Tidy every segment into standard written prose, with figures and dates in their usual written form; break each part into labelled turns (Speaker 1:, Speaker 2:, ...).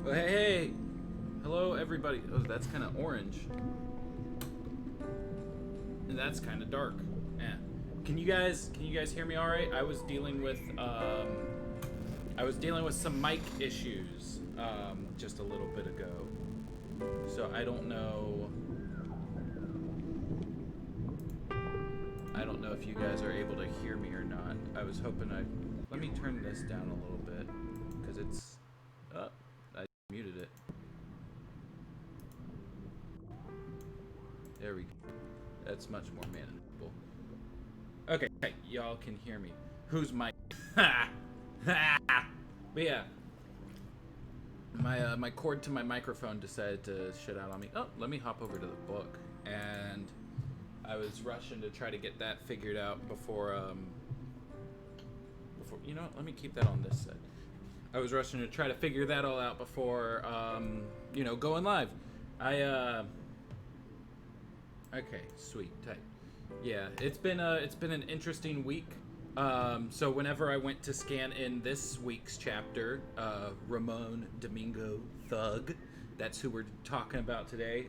Speaker 1: Oh, hey, hello everybody. Oh, that's kind of orange, and that's kind of dark. Yeah. Can you guys hear me all right? I was dealing with some mic issues just a little bit ago, so I don't know if you guys are able to hear me or not. I was hoping let me turn this down a little bit because it's I muted it. There we go. That's much more manageable. Okay, y'all can hear me. Who's my but yeah, my cord to my microphone decided to shut out on me. Oh, let me hop over to the book. And I was rushing to try to get that figured out before you know what, let me keep that on this side. I was rushing to try to figure that all out before you know, going live. Okay, sweet, tight. Yeah, it's been an interesting week. So whenever I went to scan in this week's chapter, Ramon Domingo Thug, that's who we're talking about today.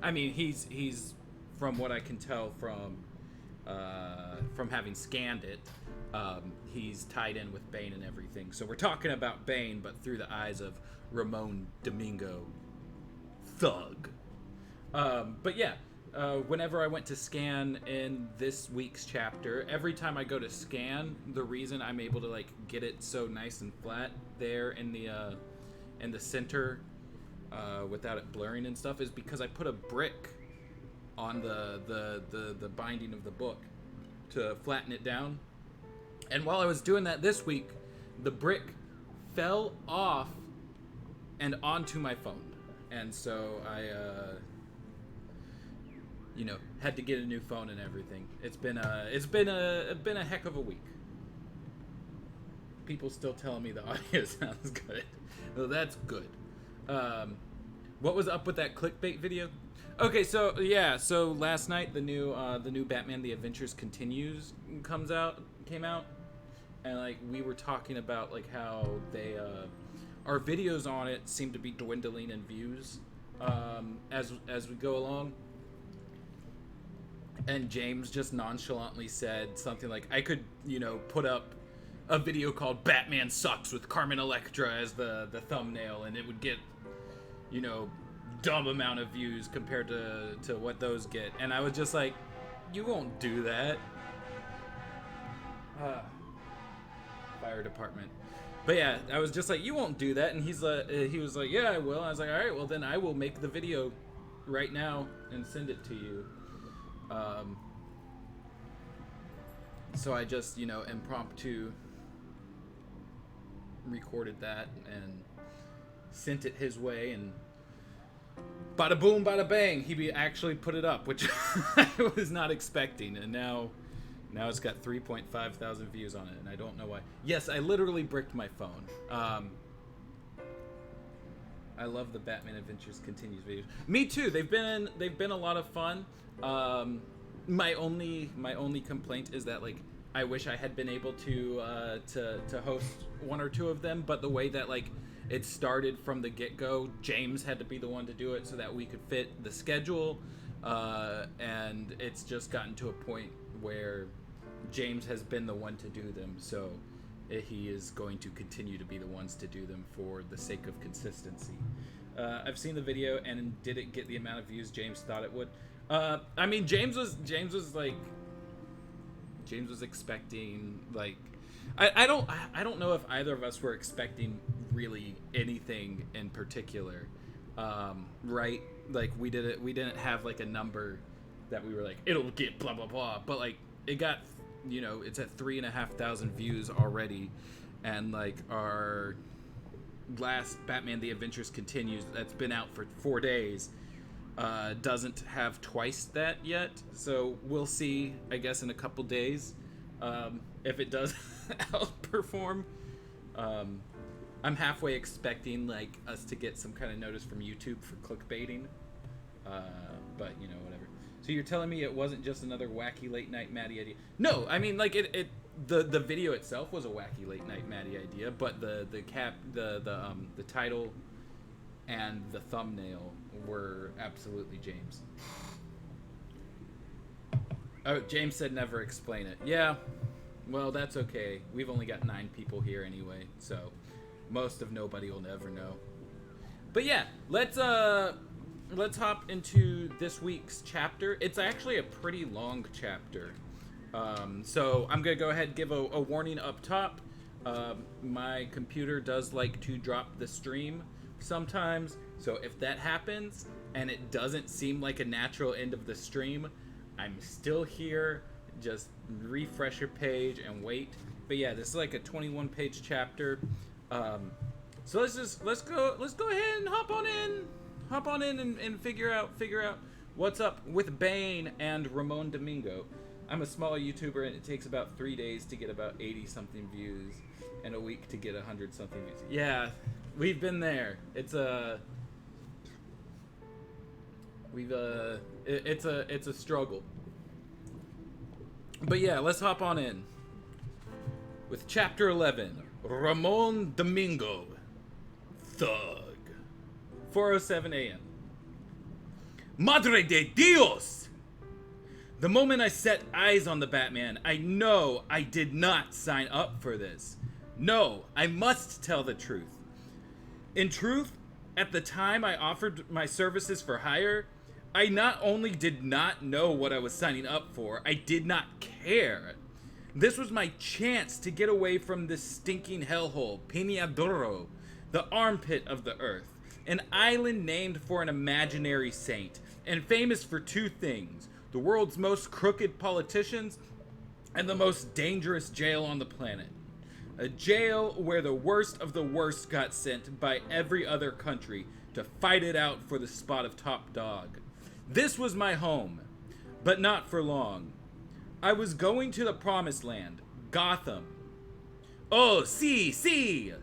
Speaker 1: I mean, he's from what I can tell from having scanned it, he's tied in with Bane and everything. So we're talking about Bane, but through the eyes of Ramon Domingo Thug. But yeah. Whenever I went to scan in this week's chapter, every time I go to scan, the reason I'm able to like get it so nice and flat there in the center without it blurring and stuff is because I put a brick on the binding of the book to flatten it down. And while I was doing that this week, the brick fell off and onto my phone, and so I you know, had to get a new phone and everything. It's been a heck of a week. People still telling me the audio sounds good. Well, that's good. What was up with that clickbait video? Okay, so yeah, so last night the new Batman: The Adventures Continues came out, and like we were talking about like how they our videos on it seem to be dwindling in views as we go along. And James just nonchalantly said something like, I could, you know, put up a video called Batman Sucks with Carmen Electra as the thumbnail, and it would get, you know, dumb amount of views compared to what those get. And I was just like, you won't do that. Fire department. But yeah, I was just like, you won't do that. And he was like, yeah, I will. I was like, all right, well then I will make the video right now and send it to you. So I just, you know, impromptu recorded that and sent it his way, and bada boom, bada bang, he actually put it up, which I was not expecting, and now it's got 3.5 thousand views on it, and I don't know why. Yes, I literally bricked my phone. I love the Batman Adventures Continues videos. Me too. They've been a lot of fun. My only complaint is that like I wish I had been able to host one or two of them, but the way that like it started from the get-go, James had to be the one to do it so that we could fit the schedule, and it's just gotten to a point where James has been the one to do them, so he is going to continue to be the ones to do them for the sake of consistency. I've seen the video, and did it get the amount of views James thought it would? I mean, James was expecting like, I don't know if either of us were expecting really anything in particular, right? Like we didn't have like a number that we were like it'll get blah blah blah, but like it got, you know, it's at 3,500 views already, and like our last Batman: The Adventures Continues that's been out for 4 days doesn't have twice that yet, so we'll see, I guess, in a couple days if it does outperform. I'm halfway expecting like us to get some kind of notice from YouTube for clickbaiting, but you know, whatever. So you're telling me it wasn't just another wacky late night Maddie idea? No, I mean like the video itself was a wacky late night Maddie idea, but the title and the thumbnail were absolutely James. Oh, James said never explain it. Yeah, well, that's okay. We've only got 9 people here anyway, so most of nobody will never know. But yeah, let's hop into this week's chapter. It's actually a pretty long chapter. So I'm going to go ahead and give a warning up top. My computer does like to drop the stream sometimes, so if that happens and it doesn't seem like a natural end of the stream, I'm still here. Just refresh your page and wait. But yeah, this is like a 21-page chapter. So let's go ahead and hop on in and figure out what's up with Bane and Ramon Domingo. I'm a small YouTuber and it takes about 3 days to get about 80 something views and a week to get 100 something views. Yeah, we've been there. It's a struggle. But yeah, let's hop on in with chapter 11, Ramon Domingo, Thug. 4:07 a.m. Madre de Dios! The moment I set eyes on the Batman, I know I did not sign up for this. No, I must tell the truth. In truth, at the time I offered my services for hire, I not only did not know what I was signing up for, I did not care. This was my chance to get away from this stinking hellhole, Peñadoro, the armpit of the earth, an island named for an imaginary saint, and famous for 2 things, the world's most crooked politicians and the most dangerous jail on the planet. A jail where the worst of the worst got sent by every other country to fight it out for the spot of top dog. This was my home, but not for long. I was going to the promised land, Gotham. Oh, see!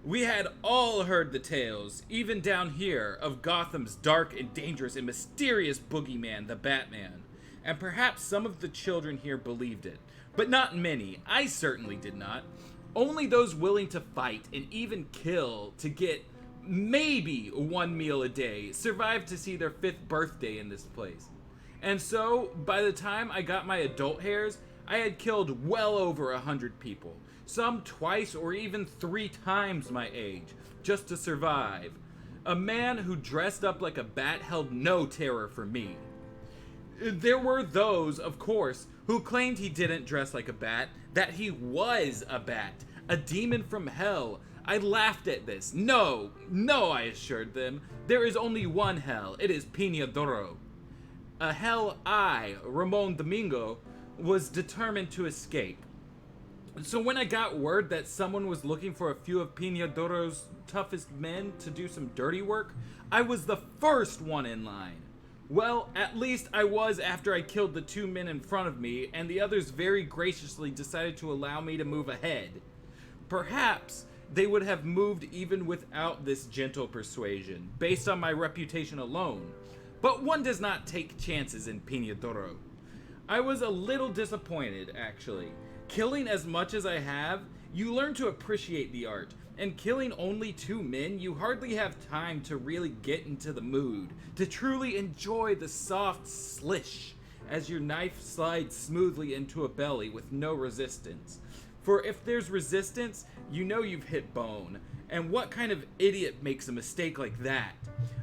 Speaker 1: We had all heard the tales, even down here, of Gotham's dark and dangerous and mysterious boogeyman, the Batman. And perhaps some of the children here believed it, but not many. I certainly did not. Only those willing to fight and even kill to get maybe 1 meal a day survived to see their 5th birthday in this place. And so, by the time I got my adult hairs, I had killed well over 100 people, some twice or even 3 times my age, just to survive. A man who dressed up like a bat held no terror for me. There were those, of course, who claimed he didn't dress like a bat, that he was a bat, a demon from hell. I laughed at this. No, I assured them. There is only one hell. It is Peñadoro. A hell I, Ramon Domingo, was determined to escape. So when I got word that someone was looking for a few of Peñadoro's toughest men to do some dirty work, I was the first one in line. Well, at least I was after I killed the 2 men in front of me, and the others very graciously decided to allow me to move ahead. Perhaps they would have moved even without this gentle persuasion, based on my reputation alone. But one does not take chances in Peñadoro. I was a little disappointed, actually. Killing as much as I have, you learn to appreciate the art, and killing only 2 men, you hardly have time to really get into the mood, to truly enjoy the soft slish as your knife slides smoothly into a belly with no resistance. For if there's resistance, you know you've hit bone, and what kind of idiot makes a mistake like that?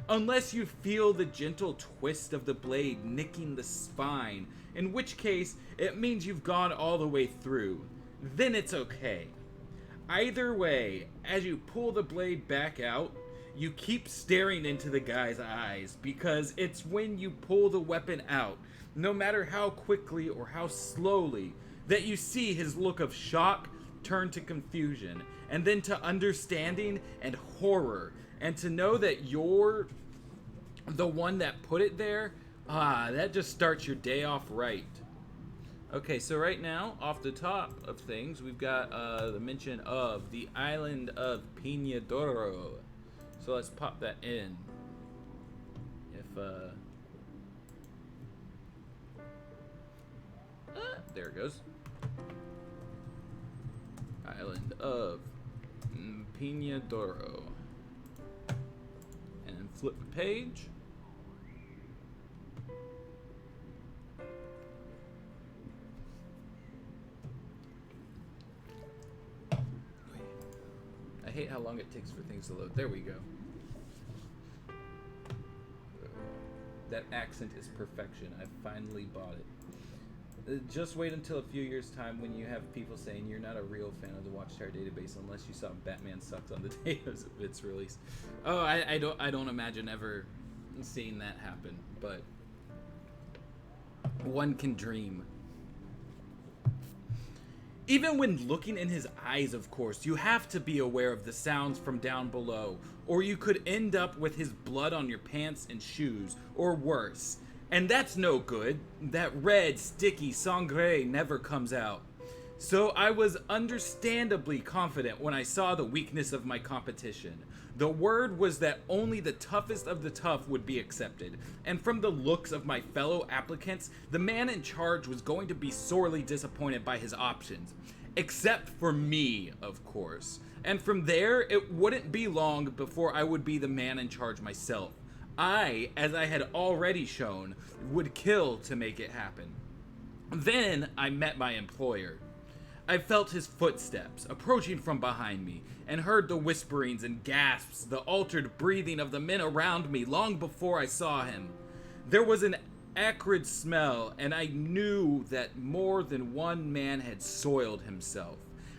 Speaker 1: Unless you feel the gentle twist of the blade nicking the spine, in which case it means you've gone all the way through. Then it's okay. Either way, as you pull the blade back out, you keep staring into the guy's eyes, because it's when you pull the weapon out, no matter how quickly or how slowly, that you see his look of shock turn to confusion, and then to understanding and horror, and to know that you're the one that put it there. That just starts your day off right. Okay, so right now, off the top of things, we've got the mention of the island of Peñadoro. So let's pop that in. There it goes. Island of Peñadoro. And Flip the page. I hate how long it takes for things to load. There we go. That accent is perfection. I finally bought it. Just wait until a few years' time when you have people saying you're not a real fan of the Watchtower database unless you saw Batman Sucks on the day of its release. Oh, I don't imagine ever seeing that happen, but one can dream. Even when looking in his eyes, of course, you have to be aware of the sounds from down below, or you could end up with his blood on your pants and shoes, or worse. And that's no good. That red, sticky sangre never comes out. So I was understandably confident when I saw the weakness of my competition. The word was that only the toughest of the tough would be accepted, and from the looks of my fellow applicants, the man in charge was going to be sorely disappointed by his options. Except for me, of course. And from there, it wouldn't be long before I would be the man in charge myself. I, as I had already shown, would kill to make it happen. Then I met my employer. I felt his footsteps approaching from behind me and heard the whisperings and gasps, the altered breathing of the men around me long before I saw him. There was an acrid smell, and I knew that more than one man had soiled himself.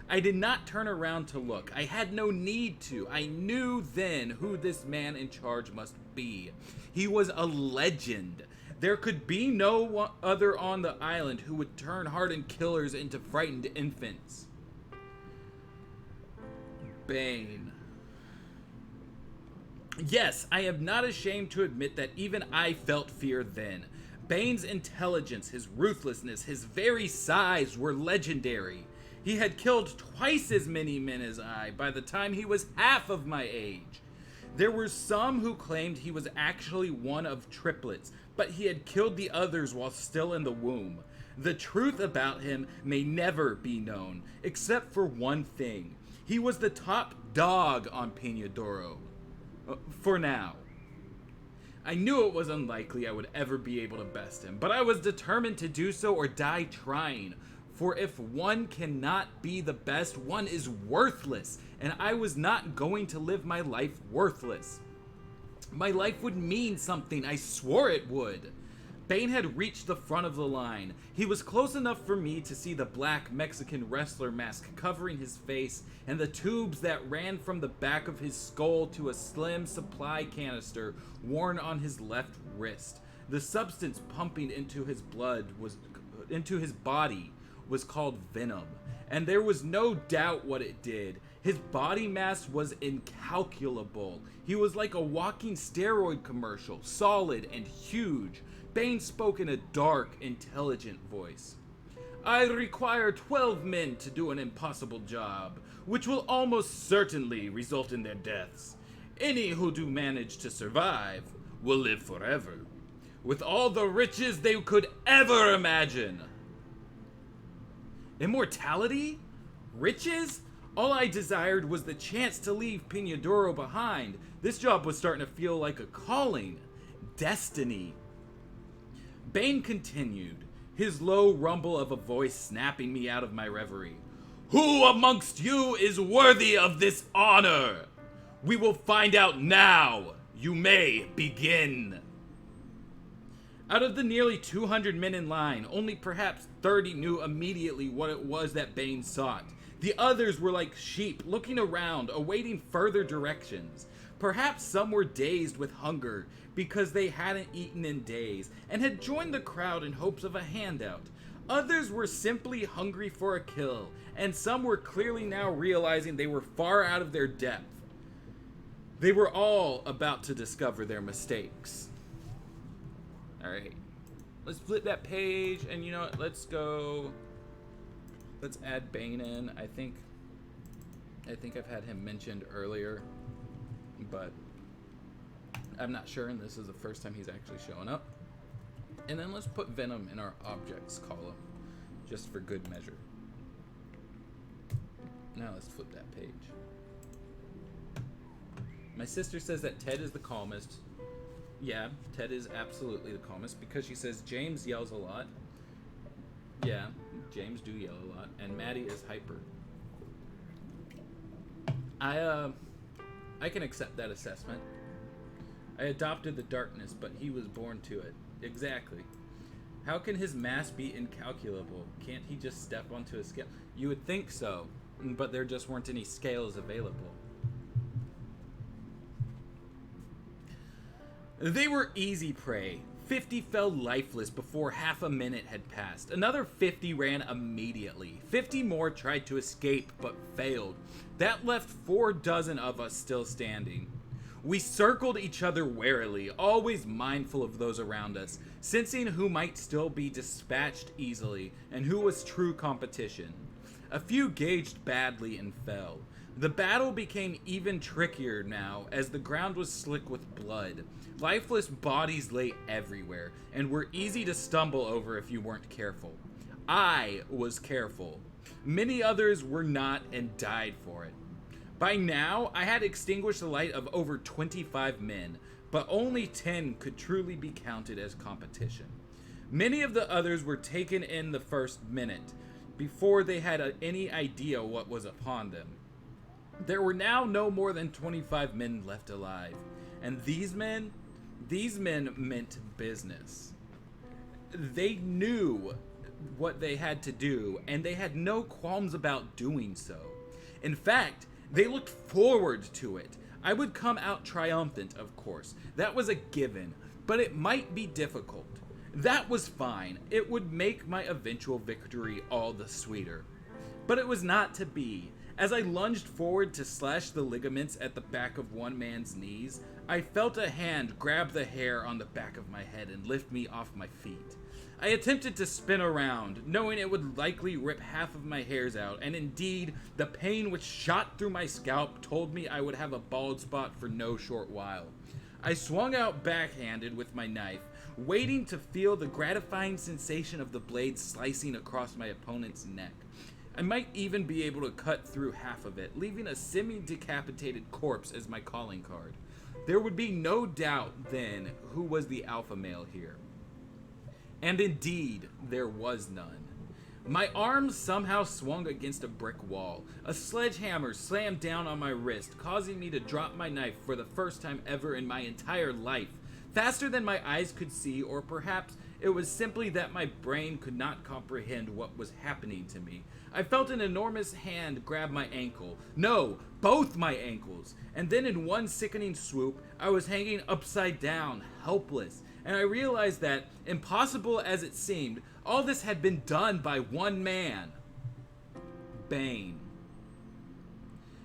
Speaker 1: I did not turn around to look. I had no need to. I knew then who this man in charge must be. He was a legend. There could be no other on the island who would turn hardened killers into frightened infants. Bane. Yes, I am not ashamed to admit that even I felt fear then. Bane's intelligence, his ruthlessness, his very size were legendary. He had killed twice as many men as I by the time he was half of my age. There were some who claimed he was actually one of triplets, but he had killed the others while still in the womb. The truth about him may never be known, except for one thing. He was the top dog on Peñadoro. For now. I knew it was unlikely I would ever be able to best him, but I was determined to do so or die trying. For if one cannot be the best, one is worthless, and I was not going to live my life worthless. My life would mean something, I swore it would. Bane had reached the front of the line. He was close enough for me to see the black Mexican wrestler mask covering his face and the tubes that ran from the back of his skull to a slim supply canister worn on his left wrist. The substance pumping into his body was called venom, and there was no doubt what it did. His body mass was incalculable. He was like a walking steroid commercial, solid and huge. Bane spoke in a dark, intelligent voice. I require 12 men to do an impossible job, which will almost certainly result in their deaths. Any who do manage to survive will live forever, with all the riches they could ever imagine. Immortality? Riches? All I desired was the chance to leave Peñadoro behind. This job was starting to feel like a calling. Destiny. Bane continued, his low rumble of a voice snapping me out of my reverie. Who amongst you is worthy of this honor? We will find out now. You may begin. Out of the nearly 200 men in line, only perhaps 30 knew immediately what it was that Bane sought. The others were like sheep, looking around, awaiting further directions. Perhaps some were dazed with hunger because they hadn't eaten in days and had joined the crowd in hopes of a handout. Others were simply hungry for a kill, and some were clearly now realizing they were far out of their depth. They were all about to discover their mistakes. Alright, let's flip that page, and you know what, let's add Bane in. I think I've had him mentioned earlier, but I'm not sure, and this is the first time he's actually showing up. And then let's put Venom in our objects column, just for good measure. Now let's flip that page. My sister says that Ted is the calmest. Yeah, Ted is absolutely the calmest because she says James yells a lot. Yeah, James do yell a lot, and Maddie is hyper. I can accept that assessment. I adopted the darkness, but he was born to it. Exactly. How can his mass be incalculable? Can't he just step onto a scale? You would think so, but there just weren't any scales available. They were easy prey. 50 fell lifeless before half a minute had passed. Another 50 ran immediately. 50 more tried to escape, but failed. That left 4 dozen of us still standing. We circled each other warily, always mindful of those around us, sensing who might still be dispatched easily, and who was true competition. A few gauged badly and fell. The battle became even trickier now, as the ground was slick with blood. Lifeless bodies lay everywhere, and were easy to stumble over if you weren't careful. I was careful. Many others were not and died for it. By now, I had extinguished the light of over 25 men, but only 10 could truly be counted as competition. Many of the others were taken in the first minute, before they had any idea what was upon them. There were now no more than 25 men left alive, and these men meant business. They knew what they had to do, and they had no qualms about doing so. In fact, they looked forward to it. I would come out triumphant, of course. That was a given, but it might be difficult. That was fine. It would make my eventual victory all the sweeter. But it was not to be. As I lunged forward to slash the ligaments at the back of one man's knees, I felt a hand grab the hair on the back of my head and lift me off my feet. I attempted to spin around, knowing it would likely rip half of my hairs out, and indeed, the pain which shot through my scalp told me I would have a bald spot for no short while. I swung out backhanded with my knife, waiting to feel the gratifying sensation of the blade slicing across my opponent's neck. I might even be able to cut through half of it, leaving a semi-decapitated corpse as my calling card. There would be no doubt then who was the alpha male here. And indeed, there was none. My arm somehow swung against a brick wall. A sledgehammer slammed down on my wrist, causing me to drop my knife for the first time ever in my entire life, faster than my eyes could see, or perhaps it was simply that my brain could not comprehend what was happening to me. I felt an enormous hand grab my ankle. No, both my ankles. And then in one sickening swoop, I was hanging upside down, helpless. And I realized that, impossible as it seemed, all this had been done by one man. Bane.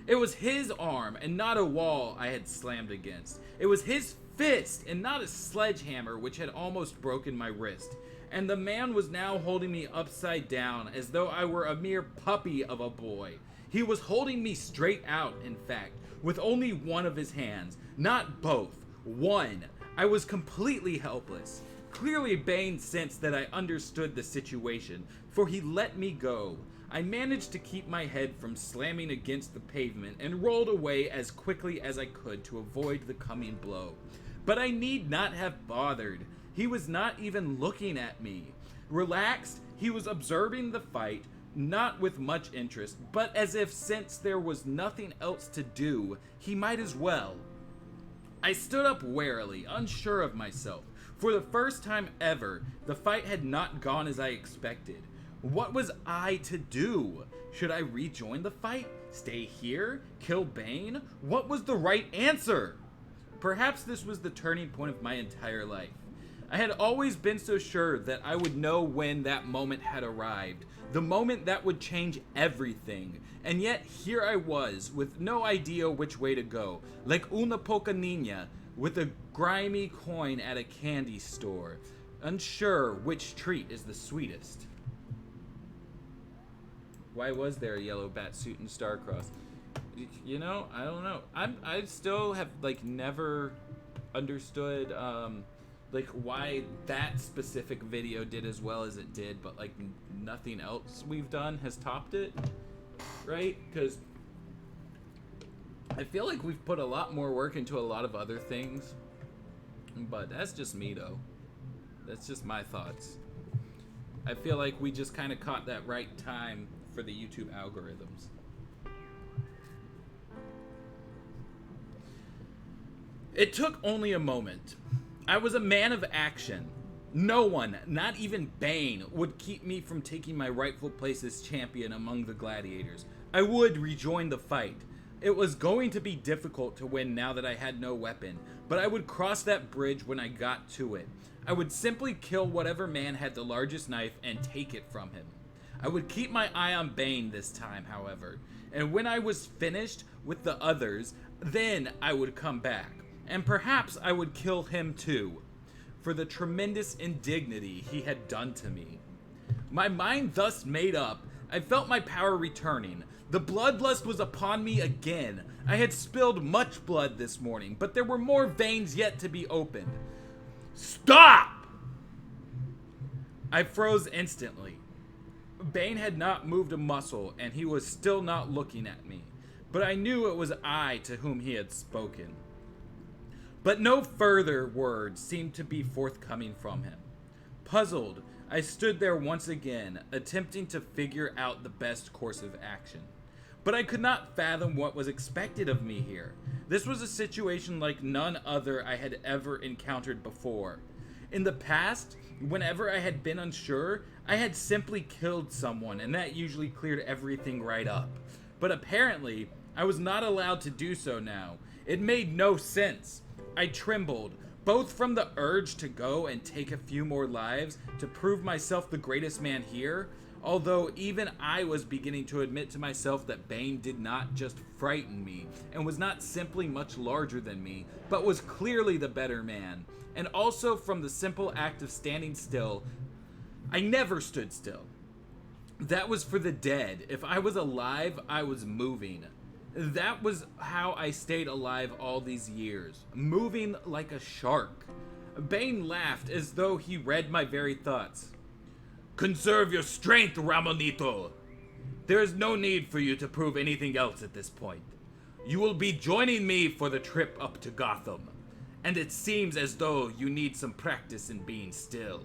Speaker 1: It was his arm and not a wall I had slammed against. It was his fist and not a sledgehammer which had almost broken my wrist. And the man was now holding me upside down as though I were a mere puppy of a boy. He was holding me straight out, in fact, with only one of his hands, not both, one. I was completely helpless. Clearly Bane sensed that I understood the situation, for he let me go. I managed to keep my head from slamming against the pavement and rolled away as quickly as I could to avoid the coming blow. But I need not have bothered. He was not even looking at me. Relaxed, he was observing the fight, not with much interest, but as if since there was nothing else to do, he might as well. I stood up warily, unsure of myself. For the first time ever, the fight had not gone as I expected. What was I to do? Should I rejoin the fight? Stay here? Kill Bane? What was the right answer? Perhaps this was the turning point of my entire life. I had always been so sure that I would know when that moment had arrived, the moment that would change everything. And yet here I was, with no idea which way to go, like una poca niña, with a grimy coin at a candy store, unsure which treat is the sweetest. Why was there a yellow bat suit and star-crossed? You know, I don't know. I still have, like, never understood, like, why that specific video did as well as it did, but, like, nothing else we've done has topped it, right? Because I feel like we've put a lot more work into a lot of other things, but that's just me, though. That's just my thoughts. I feel like we just kind of caught that right time for the YouTube algorithms. It took only a moment. I was a man of action. No one, not even Bane, would keep me from taking my rightful place as champion among the gladiators. I would rejoin the fight. It was going to be difficult to win now that I had no weapon, but I would cross that bridge when I got to it. I would simply kill whatever man had the largest knife and take it from him. I would keep my eye on Bane this time, however, and when I was finished with the others, then I would come back, and perhaps I would kill him too, for the tremendous indignity he had done to me. My mind thus made up, I felt my power returning. The bloodlust was upon me again. I had spilled much blood this morning, but there were more veins yet to be opened. Stop! I froze instantly. Bane had not moved a muscle, and he was still not looking at me, but I knew it was I to whom he had spoken. But no further words seemed to be forthcoming from him. Puzzled, I stood there once again, attempting to figure out the best course of action. But I could not fathom what was expected of me here. This was a situation like none other I had ever encountered before. In the past, whenever I had been unsure, I had simply killed someone, and that usually cleared everything right up. But apparently, I was not allowed to do so now. It made no sense. I trembled, both from the urge to go and take a few more lives to prove myself the greatest man here, although even I was beginning to admit to myself that Bane did not just frighten me, and was not simply much larger than me, but was clearly the better man, and also from the simple act of standing still. I never stood still. That was for the dead. If I was alive, I was moving. That was how I stayed alive all these years, moving like a shark. Bane laughed as though he read my very thoughts. Conserve your strength, Ramonito. There is no need for you to prove anything else at this point. You will be joining me for the trip up to Gotham, and it seems as though you need some practice in being still.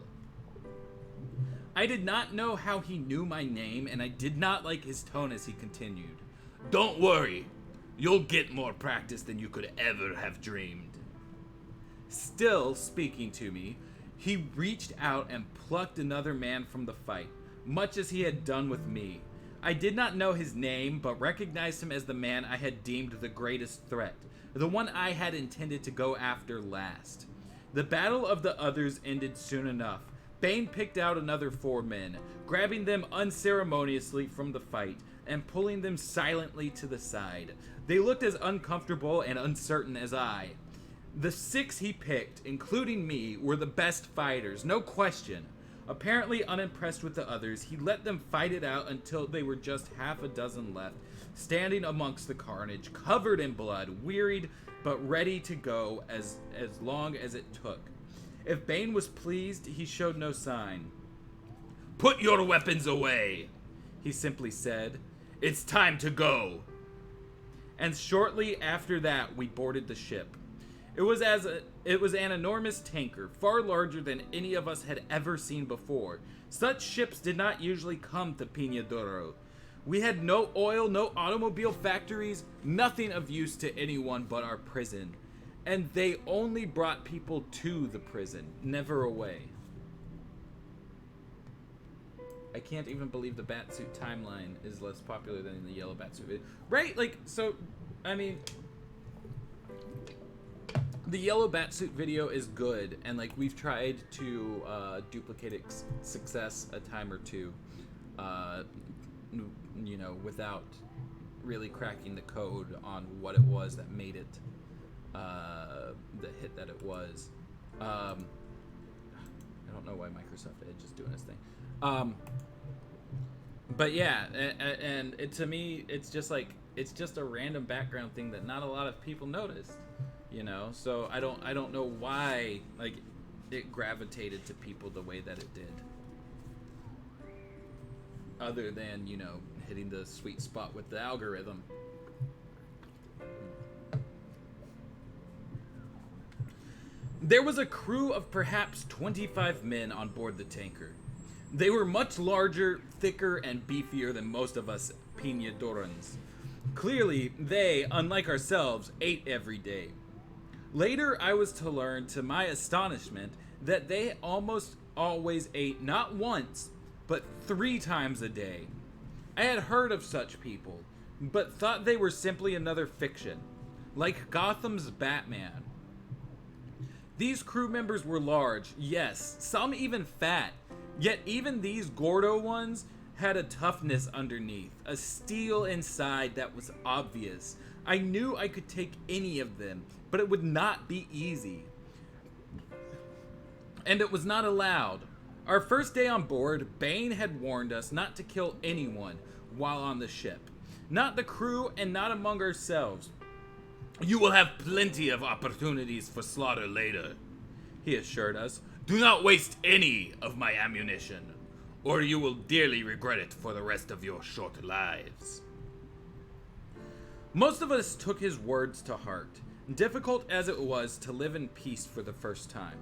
Speaker 1: I did not know how he knew my name, and I did not like his tone as he continued. Don't worry, you'll get more practice than you could ever have dreamed. Still speaking to me, he reached out and plucked another man from the fight, much as he had done with me. I did not know his name, but recognized him as the man I had deemed the greatest threat, the one I had intended to go after last. The battle of the others ended soon enough. Bane picked out another 4 men, grabbing them unceremoniously from the fight, and pulling them silently to the side. They looked as uncomfortable and uncertain as I. The 6 he picked, including me, were the best fighters, no question. Apparently unimpressed with the others, he let them fight it out until they were just half a dozen left, standing amongst the carnage, covered in blood, wearied, but ready to go as long as it took. If Bane was pleased, he showed no sign. Put your weapons away, he simply said. It's time to go. And shortly after that, we boarded the ship. It was an enormous tanker, far larger than any of us had ever seen before. Such ships did not usually come to Piñadoro. We had no oil, no automobile factories, nothing of use to anyone but our prison. And they only brought people to the prison, never away. I can't even believe the Batsuit timeline is less popular than the Yellow Batsuit video. Right? Like, so, I mean, the Yellow Batsuit video is good, and, like, we've tried to duplicate its success a time or two, you know, without really cracking the code on what it was that made it the hit that it was. I don't know why Microsoft Edge is doing this thing. But yeah, and to me, it's just like, it's just a random background thing that not a lot of people noticed, you know. So I don't know why, like, it gravitated to people the way that it did, other than, you know, hitting the sweet spot with the algorithm. There was a crew of perhaps 25 men on board the tanker. They were much larger, thicker, and beefier than most of us Piñadorans. Clearly, they, unlike ourselves, ate every day. Later, I was to learn, to my astonishment, that they almost always ate not once, but 3 times a day. I had heard of such people, but thought they were simply another fiction, like Gotham's Batman. These crew members were large, yes, some even fat, yet even these Gordo ones had a toughness underneath, a steel inside that was obvious. I knew I could take any of them, but it would not be easy. And it was not allowed. Our first day on board, Bane had warned us not to kill anyone while on the ship. Not the crew and not among ourselves. "You will have plenty of opportunities for slaughter later," he assured us. "Do not waste any of my ammunition, or you will dearly regret it for the rest of your short lives." Most of us took his words to heart, difficult as it was to live in peace for the first time.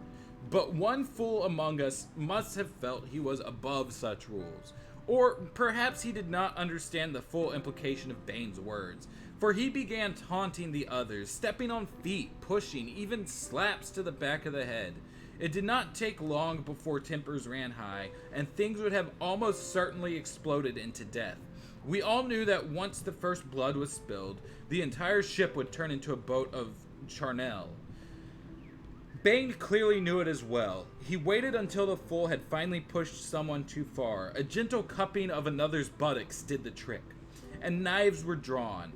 Speaker 1: But one fool among us must have felt he was above such rules. Or perhaps he did not understand the full implication of Bane's words, for he began taunting the others, stepping on feet, pushing, even slaps to the back of the head. It did not take long before tempers ran high, and things would have almost certainly exploded into death. We all knew that once the first blood was spilled, the entire ship would turn into a boat of charnel. Bane clearly knew it as well. He waited until the fool had finally pushed someone too far. A gentle cupping of another's buttocks did the trick, and knives were drawn.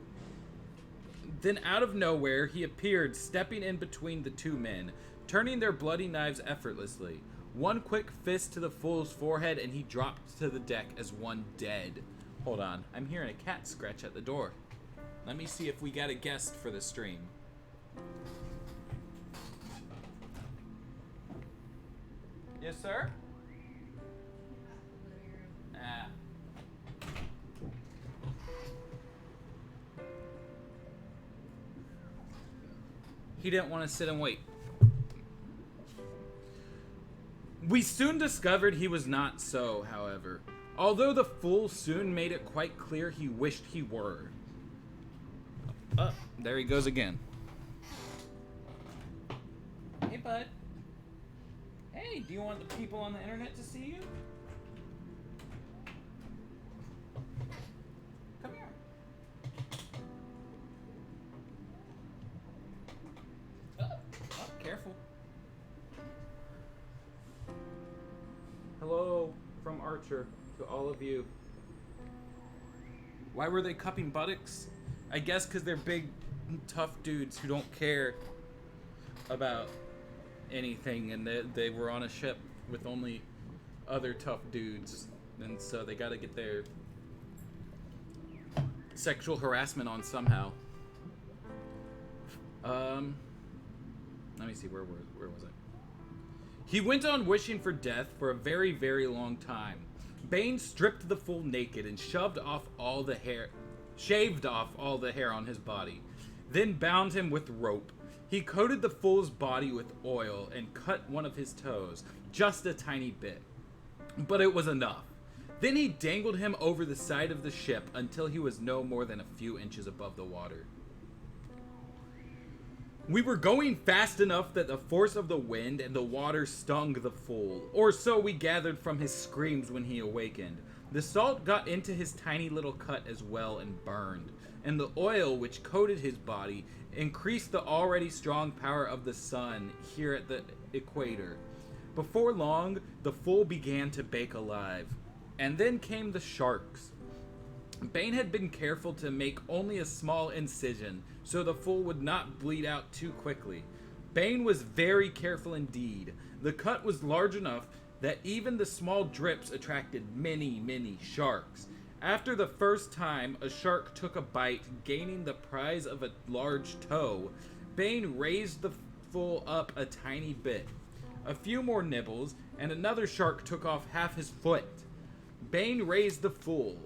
Speaker 1: Then out of nowhere, he appeared, stepping in between the 2 men, turning their bloody knives effortlessly. One quick fist to the fool's forehead, and he dropped to the deck as one dead. Hold on, I'm hearing a cat scratch at the door. Let me see if we got a guest for the stream. Yes, sir? He didn't want to sit and wait. We soon discovered he was not so, however. Although the fool soon made it quite clear he wished he were. There he goes again. Hey, bud. Hey, do you want the people on the internet to see you? Come here. Oh, careful. Hello from Archer to all of you. Why were they cupping buttocks? I guess because they're big, tough dudes who don't care about anything, and they were on a ship with only other tough dudes, and so they got to get their sexual harassment on somehow. Let me see, where was I? He went on wishing for death for a very, very long time. Bane stripped the fool naked and shaved off all the hair on his body, then bound him with rope. He coated the fool's body with oil and cut one of his toes, just a tiny bit. But it was enough. Then he dangled him over the side of the ship until he was no more than a few inches above the water. We were going fast enough that the force of the wind and the water stung the fool, or so we gathered from his screams when he awakened. The salt got into his tiny little cut as well and burned, and the oil which coated his body increased the already strong power of the sun here at the equator. Before long, the fool began to bake alive. And then came the sharks. Bane had been careful to make only a small incision, so the fool would not bleed out too quickly. Bane was very careful indeed. The cut was large enough that even the small drips attracted many, many sharks. After the first time a shark took a bite, gaining the prize of a large toe, Bane raised the fool up a tiny bit. A few more nibbles, and another shark took off half his foot. Bane raised the fool.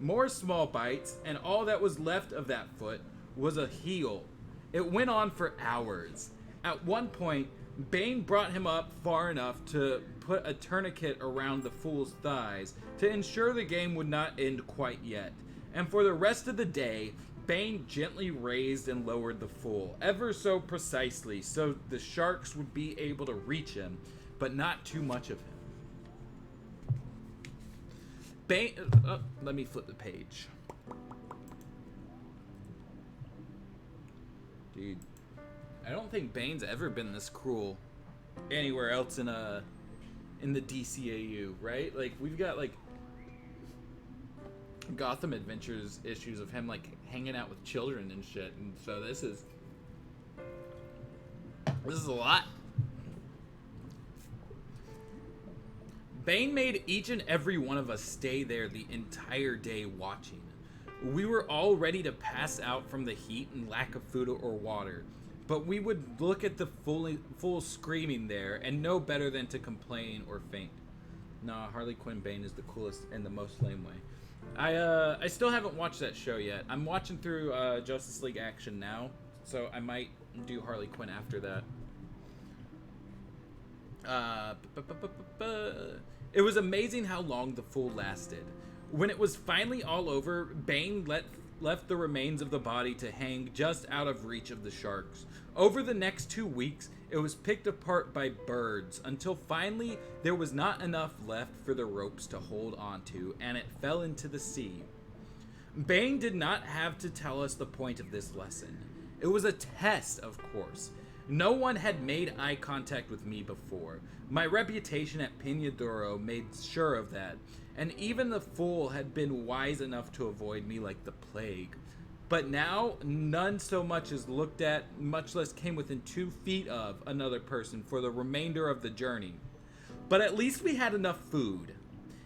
Speaker 1: More small bites, and all that was left of that foot was a heel. It went on for hours. At one point, Bane brought him up far enough to put a tourniquet around the fool's thighs to ensure the game would not end quite yet. And for the rest of the day, Bane gently raised and lowered the fool, ever so precisely, so the sharks would be able to reach him, but not too much of him. Bane... let me flip the page. Dude, I don't think Bane's ever been this cruel anywhere else in the DCAU, right? Like, we've got, like, Gotham Adventures issues of him, like, hanging out with children and shit, and so this is a lot. Bane made each and every one of us stay there the entire day watching. We were all ready to pass out from the heat and lack of food or water, but we would look at the full screaming there and know better than to complain or faint. Nah, Harley Quinn Bane is the coolest and the most lame way. I still haven't watched that show yet. I'm watching through Justice League Action now, so I might do Harley Quinn after that. It was amazing how long the fool lasted. When it was finally all over, Bane left the remains of the body to hang just out of reach of the sharks. Over the next 2 weeks, it was picked apart by birds until finally there was not enough left for the ropes to hold onto, and it fell into the sea. Bane did not have to tell us the point of this lesson. It was a test, of course. No one had made eye contact with me before. My reputation at Peñadoro made sure of that, and even the fool had been wise enough to avoid me like the plague. But now, none so much as looked at, much less came within 2 feet of another person for the remainder of the journey. But at least we had enough food.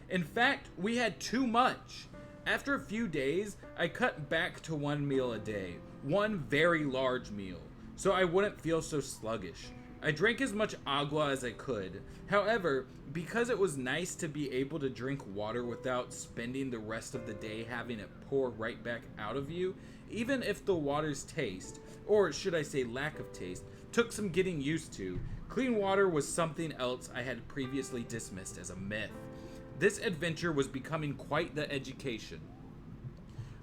Speaker 1: In fact, we had too much. After a few days, I cut back to 1 meal a day, one very large meal, so I wouldn't feel so sluggish. I drank as much agua as I could. However, because it was nice to be able to drink water without spending the rest of the day having it pour right back out of you, even if the water's taste, or should I say lack of taste, took some getting used to, clean water was something else I had previously dismissed as a myth. This adventure was becoming quite the education.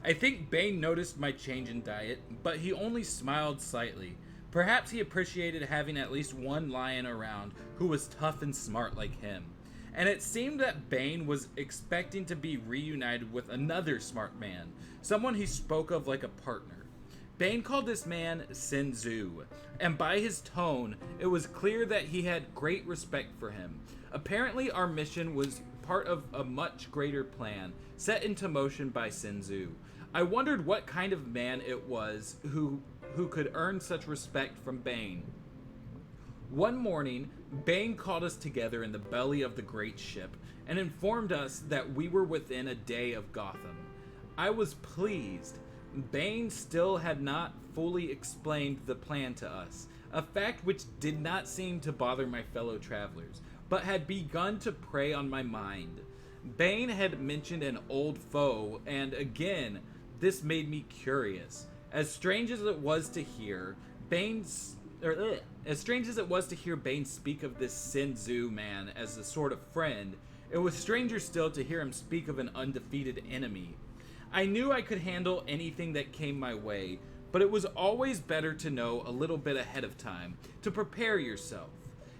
Speaker 1: I think Bane noticed my change in diet, but he only smiled slightly. Perhaps he appreciated having at least one lion around who was tough and smart like him. And it seemed that Bane was expecting to be reunited with another smart man, someone he spoke of like a partner. Bane called this man Sin Tzu, and by his tone, it was clear that he had great respect for him. Apparently, our mission was part of a much greater plan, set into motion by Sin Tzu. I wondered what kind of man it was who could earn such respect from Bane. One morning, Bane called us together in the belly of the great ship and informed us that we were within a day of Gotham. I was pleased. Bane still had not fully explained the plan to us, a fact which did not seem to bother my fellow travelers, but had begun to prey on my mind. Bane had mentioned an old foe, and again, this made me curious. As strange as it was to hear Bane speak of this Sin Tzu man as a sort of friend, it was stranger still to hear him speak of an undefeated enemy. I knew I could handle anything that came my way, but it was always better to know a little bit ahead of time, to prepare yourself.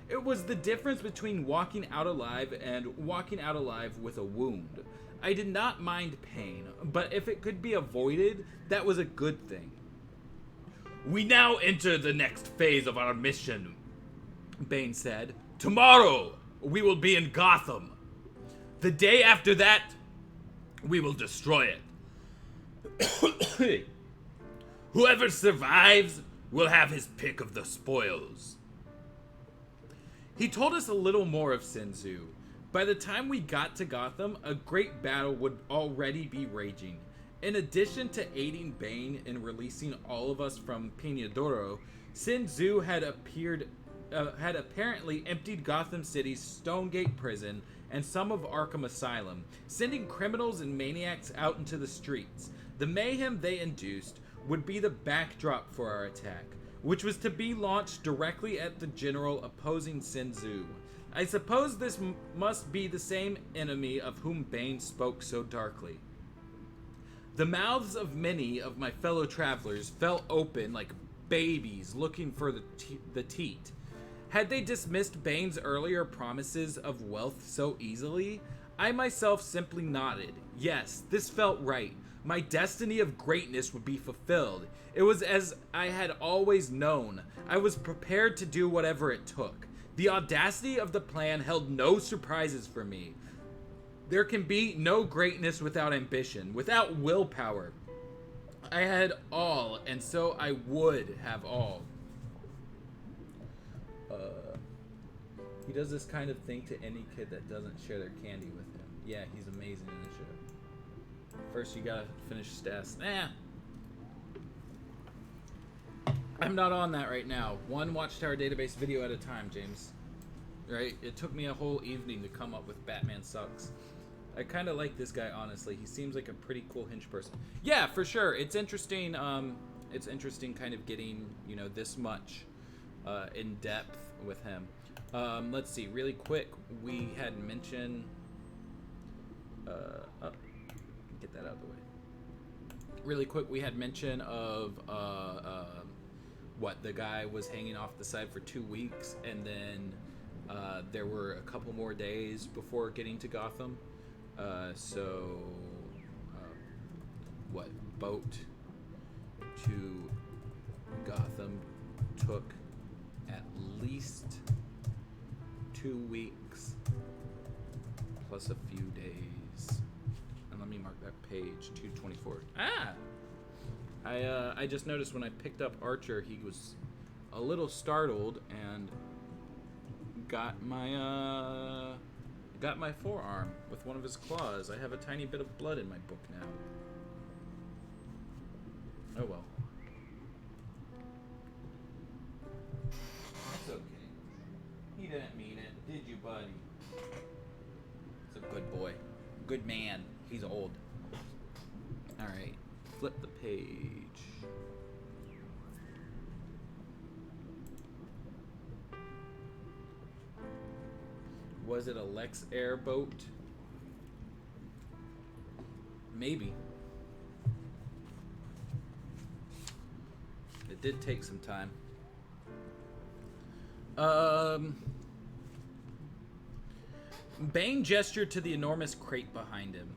Speaker 1: It was the difference between walking out alive and walking out alive with a wound. I did not mind pain, but if it could be avoided, that was a good thing. "We now enter the next phase of our mission," Bane said. "Tomorrow, we will be in Gotham. The day after that, we will destroy it. Whoever survives will have his pick of the spoils." He told us a little more of Sin Tzu. By the time we got to Gotham, a great battle would already be raging. In addition to aiding Bane in releasing all of us from Peñadoro, Sin Tzu had apparently emptied Gotham City's Stonegate Prison and some of Arkham Asylum, sending criminals and maniacs out into the streets. The mayhem they induced would be the backdrop for our attack. which was to be launched directly at the general opposing Sin Tzu. I suppose this must be the same enemy of whom Bane spoke so darkly. The mouths of many of my fellow travelers fell open like babies looking for the teat. Had they dismissed Bane's earlier promises of wealth so easily? I myself simply nodded. Yes, this felt right. My destiny of greatness would be fulfilled. It was as I had always known. I was prepared to do whatever it took. The audacity of the plan held no surprises for me. There can be no greatness without ambition, without willpower. I had all, and so I would have all. He does this kind of thing to any kid that doesn't share their candy with him. Yeah, he's amazing in the show. First, you gotta finish stats. I'm not on that right now. One Watchtower database video at a time, James. Right? It took me a whole evening to come up with Batman Sucks. I kind of like this guy, honestly. He seems like a pretty cool hinge person. Yeah, for sure. It's interesting. It's interesting, kind of getting this much in depth with him. Let's see, really quick. We had mentioned. Get that out of the way. Really quick, we had mention of what the guy was hanging off the side for 2 weeks, and then there were a couple more days before getting to Gotham. What boat to Gotham took at least 2 weeks plus a few days. And let me mark that page 224. I just noticed when I picked up Archer, he was a little startled and got my forearm with one of his claws. I have a tiny bit of blood in my book now. Oh well. That's okay. He didn't mean it, did you, buddy? He's a good boy. Good man. He's old. Alright. Flip the page. Was it a Lex Air boat? Maybe. It did take some time. Bane gestured to the enormous crate behind him.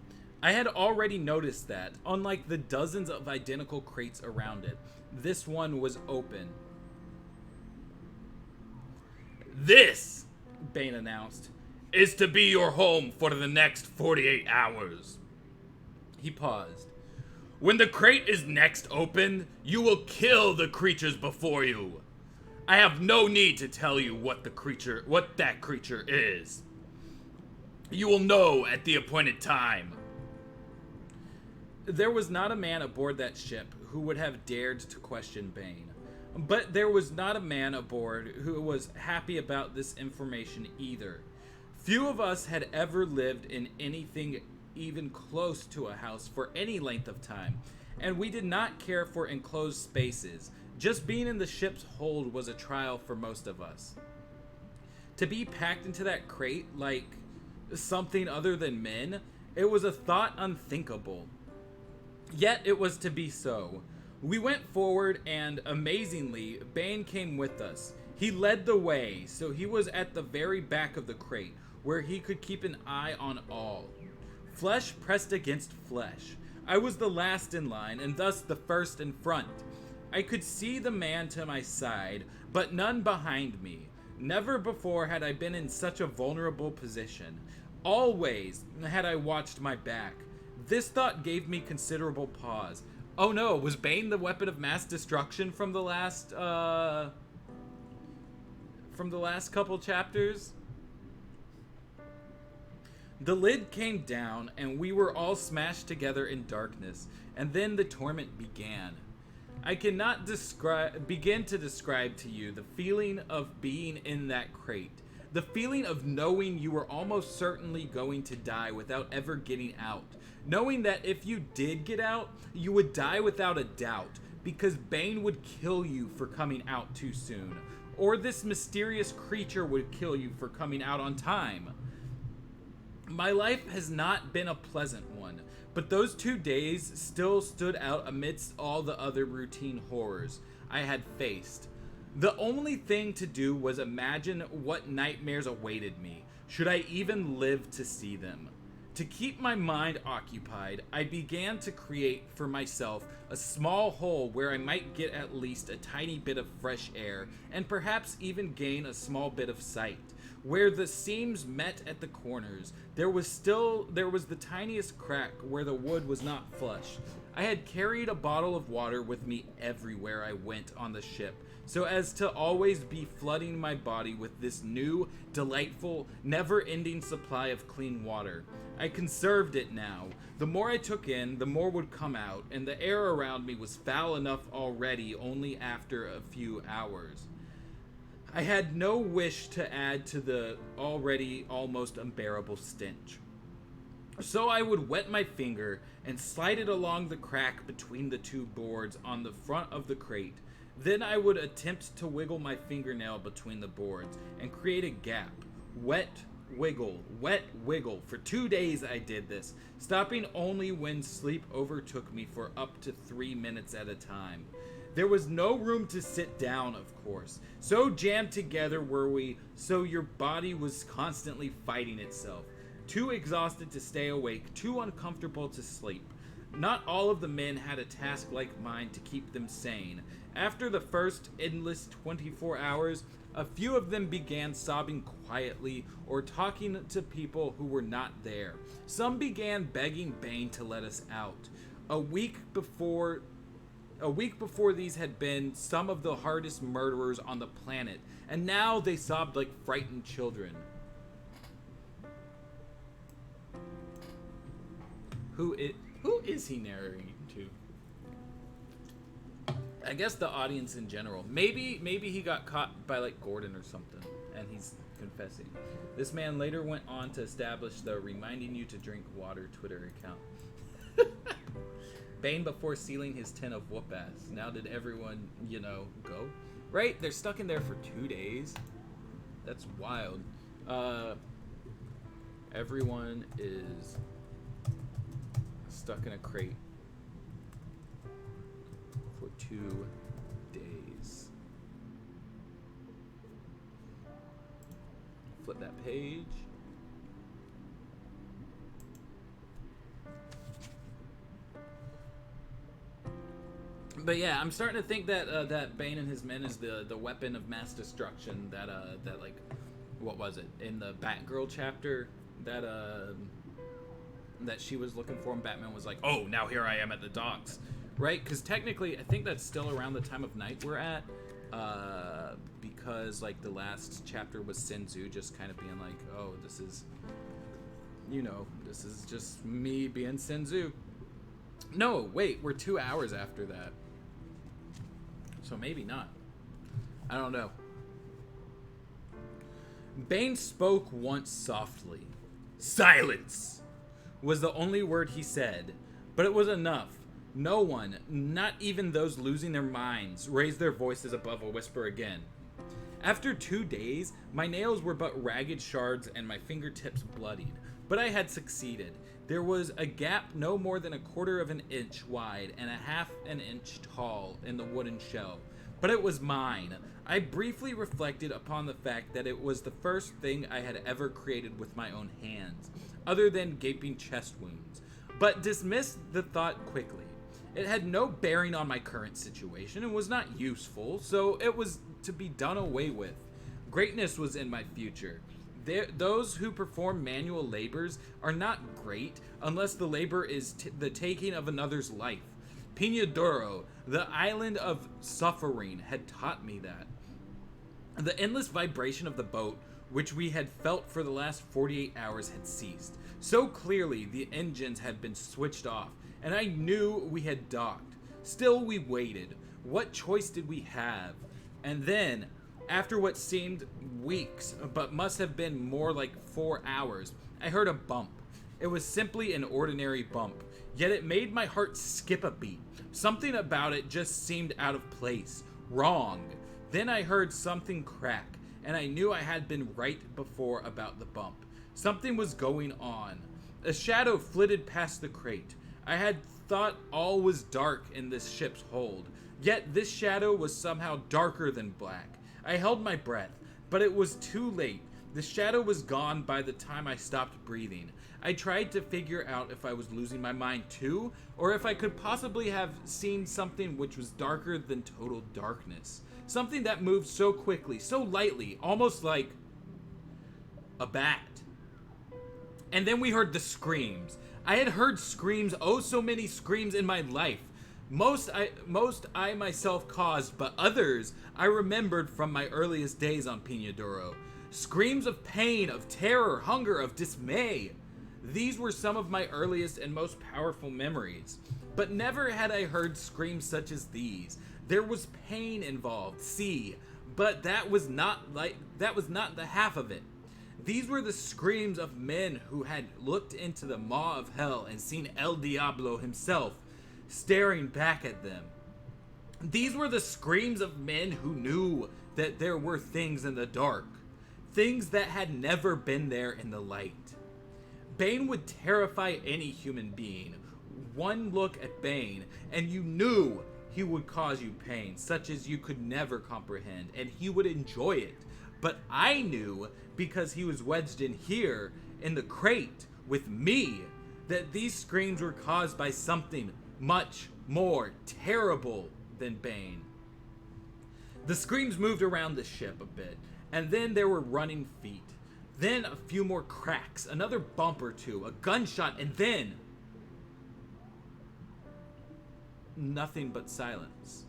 Speaker 1: I had already noticed that, unlike the dozens of identical crates around it, this one was open. "This," Bane announced, "is to be your home for the next 48 hours. He paused. "When the crate is next opened, you will kill the creatures before you. I have no need to tell you what that creature is. You will know at the appointed time." There was not a man aboard that ship who would have dared to question Bane. But there was not a man aboard who was happy about this information either. Few of us had ever lived in anything even close to a house for any length of time, and we did not care for enclosed spaces. Just being in the ship's hold was a trial for most of us. To be packed into that crate like something other than men, it was a thought unthinkable. Yet it was to be so. We went forward, and amazingly, Bane came with us. He led the way, so he was at the very back of the crate, where he could keep an eye on all. Flesh pressed against flesh. I was the last in line, and thus the first in front. I could see the man to my side, but none behind me. Never before had I been in such a vulnerable position. Always had I watched my back. This thought gave me considerable pause. Oh no, was Bane the weapon of mass destruction from the last couple chapters? The lid came down, and we were all smashed together in darkness, and then the torment began. I cannot begin to describe to you the feeling of being in that crate. The feeling of knowing you were almost certainly going to die without ever getting out. Knowing that if you did get out, you would die without a doubt. because Bane would kill you for coming out too soon, or this mysterious creature would kill you for coming out on time. My life has not been a pleasant one, but those 2 days still stood out amidst all the other routine horrors I had faced. The only thing to do was imagine what nightmares awaited me, should I even live to see them. To keep my mind occupied, I began to create for myself a small hole where I might get at least a tiny bit of fresh air, and perhaps even gain a small bit of sight. Where the seams met at the corners, there was the tiniest crack where the wood was not flush. I had carried a bottle of water with me everywhere I went on the ship, so as to always be flooding my body with this new, delightful, never-ending supply of clean water. I conserved it now. The more I took in, the more would come out, and the air around me was foul enough already only after a few hours. I had no wish to add to the already almost unbearable stench. So I would wet my finger and slide it along the crack between the 2 boards on the front of the crate. Then I would attempt to wiggle my fingernail between the boards and create a gap. Wet, wiggle. For 2 days I did this, stopping only when sleep overtook me for up to 3 minutes at a time. There was no room to sit down, of course. So jammed together were we, so your body was constantly fighting itself. Too exhausted to stay awake, too uncomfortable to sleep. Not all of the men had a task like mine to keep them sane. After the first endless 24 hours, a few of them began sobbing quietly or talking to people who were not there. Some began begging Bane to let us out. A week before these had been some of the hardest murderers on the planet, and now they sobbed like frightened children. Who is he narrating to? I guess the audience in general. Maybe he got caught by like Gordon or something, and he's confessing. This man later went on to establish the reminding you to drink water Twitter account. Bane before sealing his tin of whoop-ass. Now did everyone, go? Right? They're stuck in there for 2 days. That's wild. Everyone is stuck in a crate for 2 days. Flip that page. But yeah, I'm starting to think that that Bane and his men is the weapon of mass destruction that like, what was it in the Batgirl chapter that she was looking for, and Batman was like, oh, now here I am at the docks, right? Because technically, I think that's still around the time of night we're at, because like the last chapter was Sin Tzu just kind of being like, oh, this is just me being Sin Tzu. No, wait, we're 2 hours after that. So maybe not. I don't know. Bane spoke once softly. Silence was the only word he said, but it was enough. No one, not even those losing their minds, raised their voices above a whisper again. After 2 days, my nails were but ragged shards and my fingertips bloodied, but I had succeeded. There was a gap no more than 1/4 of an inch wide and 1/2 an inch tall in the wooden shell, but it was mine. I briefly reflected upon the fact that it was the first thing I had ever created with my own hands, other than gaping chest wounds, but dismissed the thought quickly. It had no bearing on my current situation and was not useful, so it was to be done away with. Greatness was in my future. Those who perform manual labors are not great unless the labor is the taking of another's life. Peña Duro, the island of suffering, had taught me that. The endless vibration of the boat, which we had felt for the last 48 hours, had ceased. So clearly the engines had been switched off, and I knew we had docked. Still we waited. What choice did we have? And then, after what seemed weeks, but must have been more like 4 hours, I heard a bump. It was simply an ordinary bump, yet it made my heart skip a beat. Something about it just seemed out of place, wrong. Then I heard something crack, and I knew I had been right before about the bump. Something was going on. A shadow flitted past the crate. I had thought all was dark in this ship's hold, yet this shadow was somehow darker than black. I held my breath, but it was too late. The shadow was gone by the time I stopped breathing. I tried to figure out if I was losing my mind too, or if I could possibly have seen something which was darker than total darkness. Something that moved so quickly, so lightly, almost like a bat. And then we heard the screams. I had heard screams, oh so many screams in my life. Most I myself caused, but others I remembered from my earliest days on Piñadoro. Screams of pain, of terror, hunger, of dismay. These were some of my earliest and most powerful memories. But never had I heard screams such as these. There was pain involved, see, but that was not the half of it. These were the screams of men who had looked into the maw of hell and seen El Diablo himself staring back at them. These were the screams of men who knew that there were things in the dark, things that had never been there in the light. Bane would terrify any human being. One look at Bane, and you knew he would cause you pain, such as you could never comprehend, and he would enjoy it. But I knew, because he was wedged in here, in the crate, with me, that these screams were caused by something much more terrible than Bane. The screams moved around the ship a bit, and then there were running feet. Then a few more cracks, another bump or two, a gunshot, and then nothing but silence.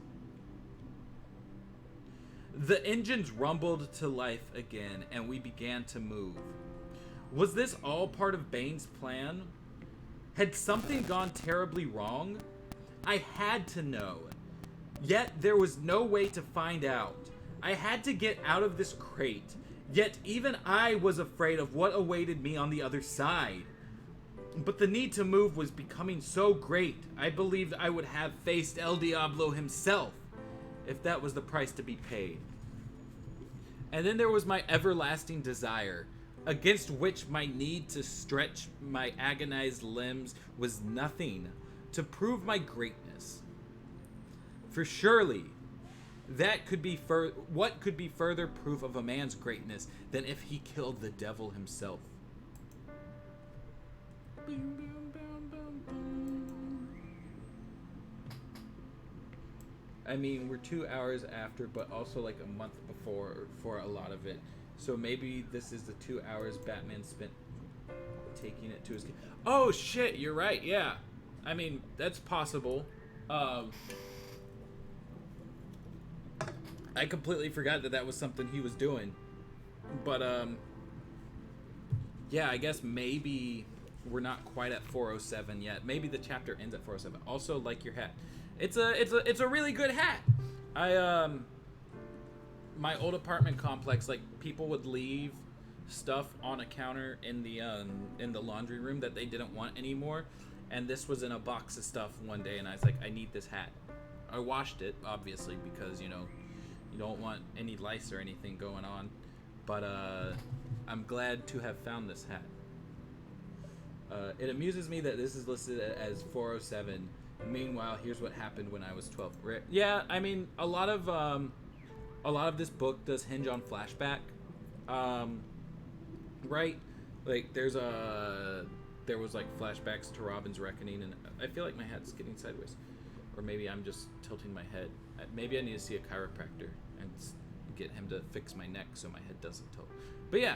Speaker 1: The engines rumbled to life again, and we began to move. Was this all part of Bane's plan? Had something gone terribly wrong? I had to know. Yet there was no way to find out. I had to get out of this crate, yet even I was afraid of what awaited me on the other side. But the need to move was becoming so great, I believed I would have faced El Diablo himself, if that was the price to be paid. And then there was my everlasting desire, against which my need to stretch my agonized limbs was nothing, to prove my greatness. For surely, what could be further proof of a man's greatness than if he killed the devil himself? I mean, we're 2 hours after, but also like a month before for a lot of it. So maybe this is the 2 hours Batman spent taking it to his... Oh, shit, you're right, yeah. I mean, that's possible. I completely forgot that was something he was doing. But, yeah, I guess maybe we're not quite at 407 yet. Maybe the chapter ends at 407. Also, like your hat. It's a really good hat. My old apartment complex, like, people would leave stuff on a counter in the laundry room that they didn't want anymore, and this was in a box of stuff one day, and I was like, I need this hat. I washed it, obviously, because, you know, you don't want any lice or anything going on, but I'm glad to have found this hat. It amuses me that this is listed as 407. Meanwhile, here's what happened when I was 12. Yeah, I mean, a lot of this book does hinge on flashback, right? Like, there was like flashbacks to Robin's Reckoning, and I feel like my head's getting sideways, or maybe I'm just tilting my head. Maybe I need to see a chiropractor and get him to fix my neck so my head doesn't tilt. But yeah,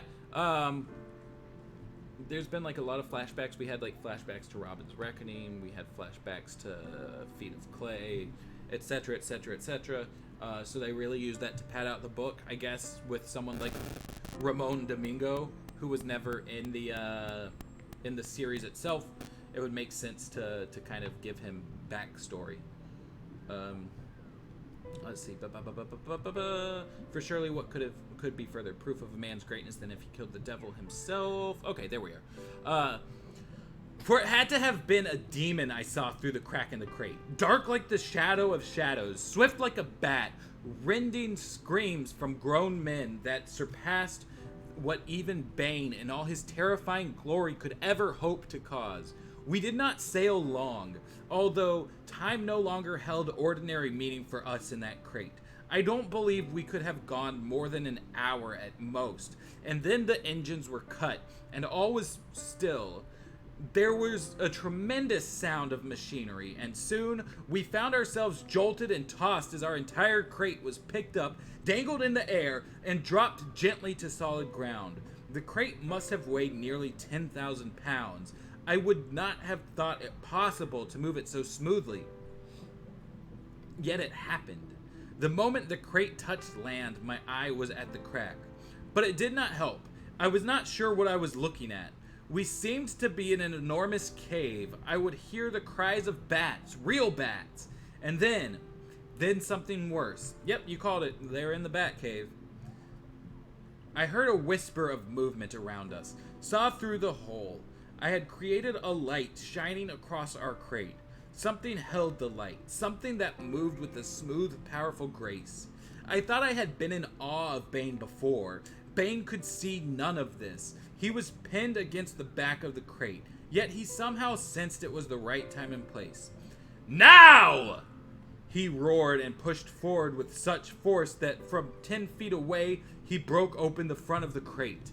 Speaker 1: there's been like a lot of flashbacks. We had like flashbacks to Robin's Reckoning. We had flashbacks to Feet of Clay, etc., etc., etc. So they really used that to pad out the book, I guess, with someone like Ramon Domingo, who was never in the series itself. It would make sense to kind of give him backstory. Let's see. For surely what could be further proof of a man's greatness than if he killed the devil himself. Okay, there we are. For it had to have been a demon I saw through the crack in the crate. Dark like the shadow of shadows, swift like a bat, rending screams from grown men that surpassed what even Bane in all his terrifying glory could ever hope to cause. We did not sail long, although time no longer held ordinary meaning for us in that crate. I don't believe we could have gone more than an hour at most, and then the engines were cut, and all was still. There was a tremendous sound of machinery, and soon we found ourselves jolted and tossed as our entire crate was picked up, dangled in the air, and dropped gently to solid ground. The crate must have weighed nearly 10,000 pounds. I would not have thought it possible to move it so smoothly. Yet it happened. The moment the crate touched land, my eye was at the crack. But it did not help. I was not sure what I was looking at. We seemed to be in an enormous cave. I would hear the cries of bats, real bats. And then something worse. Yep, you called it. They're in the bat cave. I heard a whisper of movement around us, saw through the hole. I had created a light shining across our crate. Something held the light, something that moved with a smooth, powerful grace. I thought I had been in awe of Bane before. Bane could see none of this. He was pinned against the back of the crate, yet he somehow sensed it was the right time and place. Now! He roared and pushed forward with such force that from 10 feet away, he broke open the front of the crate.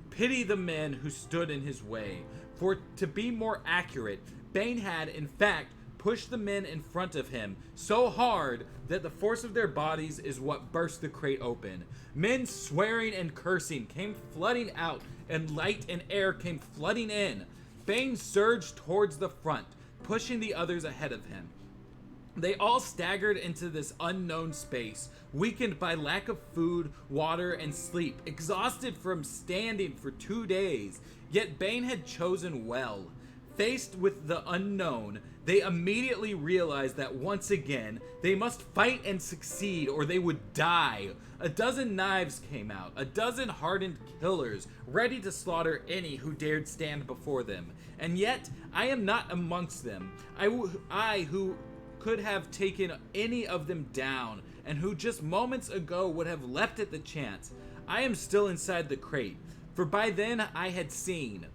Speaker 1: Pity the men who stood in his way, for to be more accurate, Bane had, in fact, pushed the men in front of him so hard that the force of their bodies is what burst the crate open. Men swearing and cursing came flooding out, and light and air came flooding in. Bane surged towards the front, pushing the others ahead of him. They all staggered into this unknown space, weakened by lack of food, water, and sleep, exhausted from standing for 2 days. Yet Bane had chosen well. Faced with the unknown, they immediately realized that once again, they must fight and succeed or they would die. A dozen knives came out, a dozen hardened killers, ready to slaughter any who dared stand before them. And yet, I am not amongst them. I who could have taken any of them down, and who just moments ago would have leapt at the chance. I am still inside the crate, for by then I had seen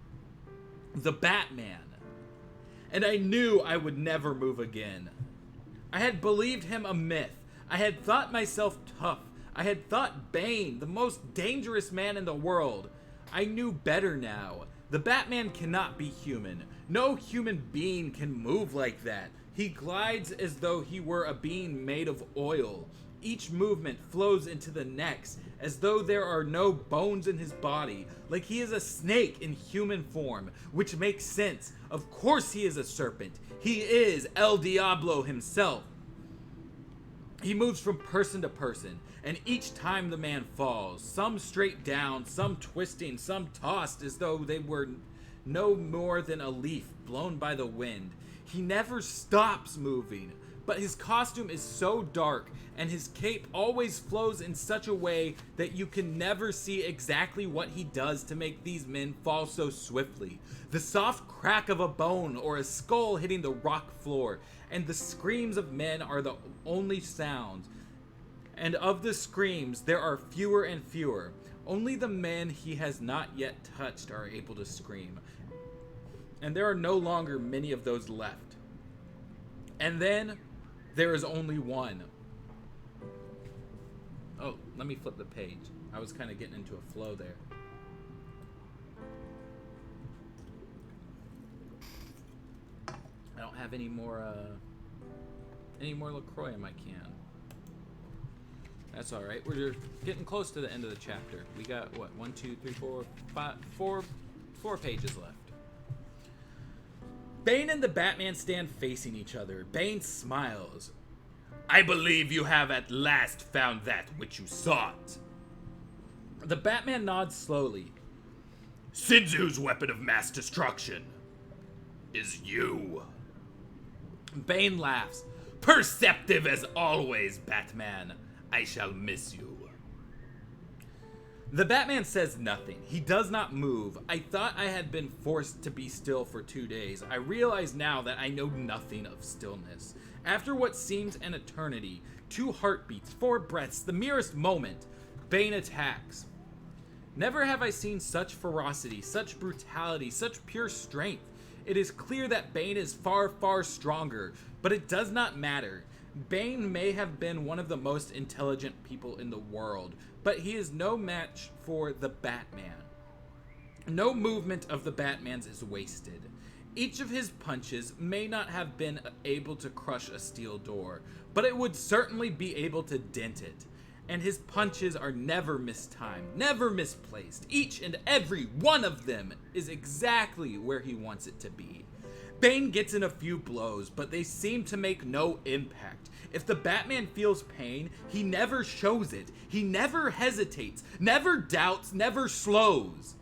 Speaker 1: the Batman, and I knew I would never move again. I had believed him a myth. I had thought myself tough. I had thought Bane the most dangerous man in the world. I knew better now. The Batman cannot be human. No human being can move like that. He glides as though he were a being made of oil. Each movement flows into the next, as though there are no bones in his body, like he is a snake in human form, which makes sense. Of course he is a serpent. He is El Diablo himself. He moves from person to person, and each time the man falls, some straight down, some twisting, some tossed as though they were no more than a leaf blown by the wind. He never stops moving, but his costume is so dark, and his cape always flows in such a way that you can never see exactly what he does to make these men fall so swiftly. The soft crack of a bone or a skull hitting the rock floor, and the screams of men are the only sounds. And of the screams, there are fewer and fewer. Only the men he has not yet touched are able to scream. And there are no longer many of those left. And then there is only one. Oh, let me flip the page. I was kind of getting into a flow there. I don't have any more LaCroix in my can. That's all right. We're getting close to the end of the chapter. We got what? 1, 2, 3, 4, 5, 4 pages left. Bane and the Batman stand facing each other. Bane smiles. I believe you have at last found that which you sought. The Batman nods slowly. Sin Tzu's weapon of mass destruction is you. Bane laughs. Perceptive as always, Batman. I shall miss you. The Batman says nothing. He does not move. I thought I had been forced to be still for 2 days. I realize now that I know nothing of stillness. After what seems an eternity, 2 heartbeats, 4 breaths, the merest moment, Bane attacks. Never have I seen such ferocity, such brutality, such pure strength. It is clear that Bane is far, far stronger, but it does not matter. Bane may have been one of the most intelligent people in the world, but he is no match for the Batman. No movement of the Batman's is wasted. Each of his punches may not have been able to crush a steel door, but it would certainly be able to dent it. And his punches are never mistimed, never misplaced. Each and every one of them is exactly where he wants it to be. Bane gets in a few blows, but they seem to make no impact. If the Batman feels pain, he never shows it. He never hesitates, never doubts, never slows.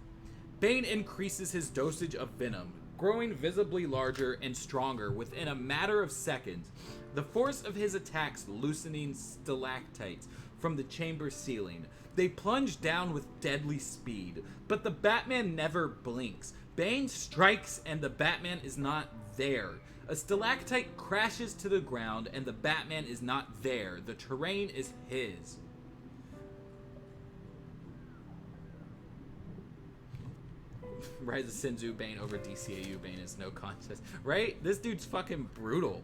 Speaker 1: Bane increases his dosage of venom, growing visibly larger and stronger within a matter of seconds. The force of his attacks loosening stalactites from the chamber ceiling. They plunge down with deadly speed, but the Batman never blinks. Bane strikes and the Batman is not there. A stalactite crashes to the ground and the Batman is not there. The terrain is his. Rise of Sin Tzu Bane over DCAU Bane is no contest. Right? This dude's fucking brutal.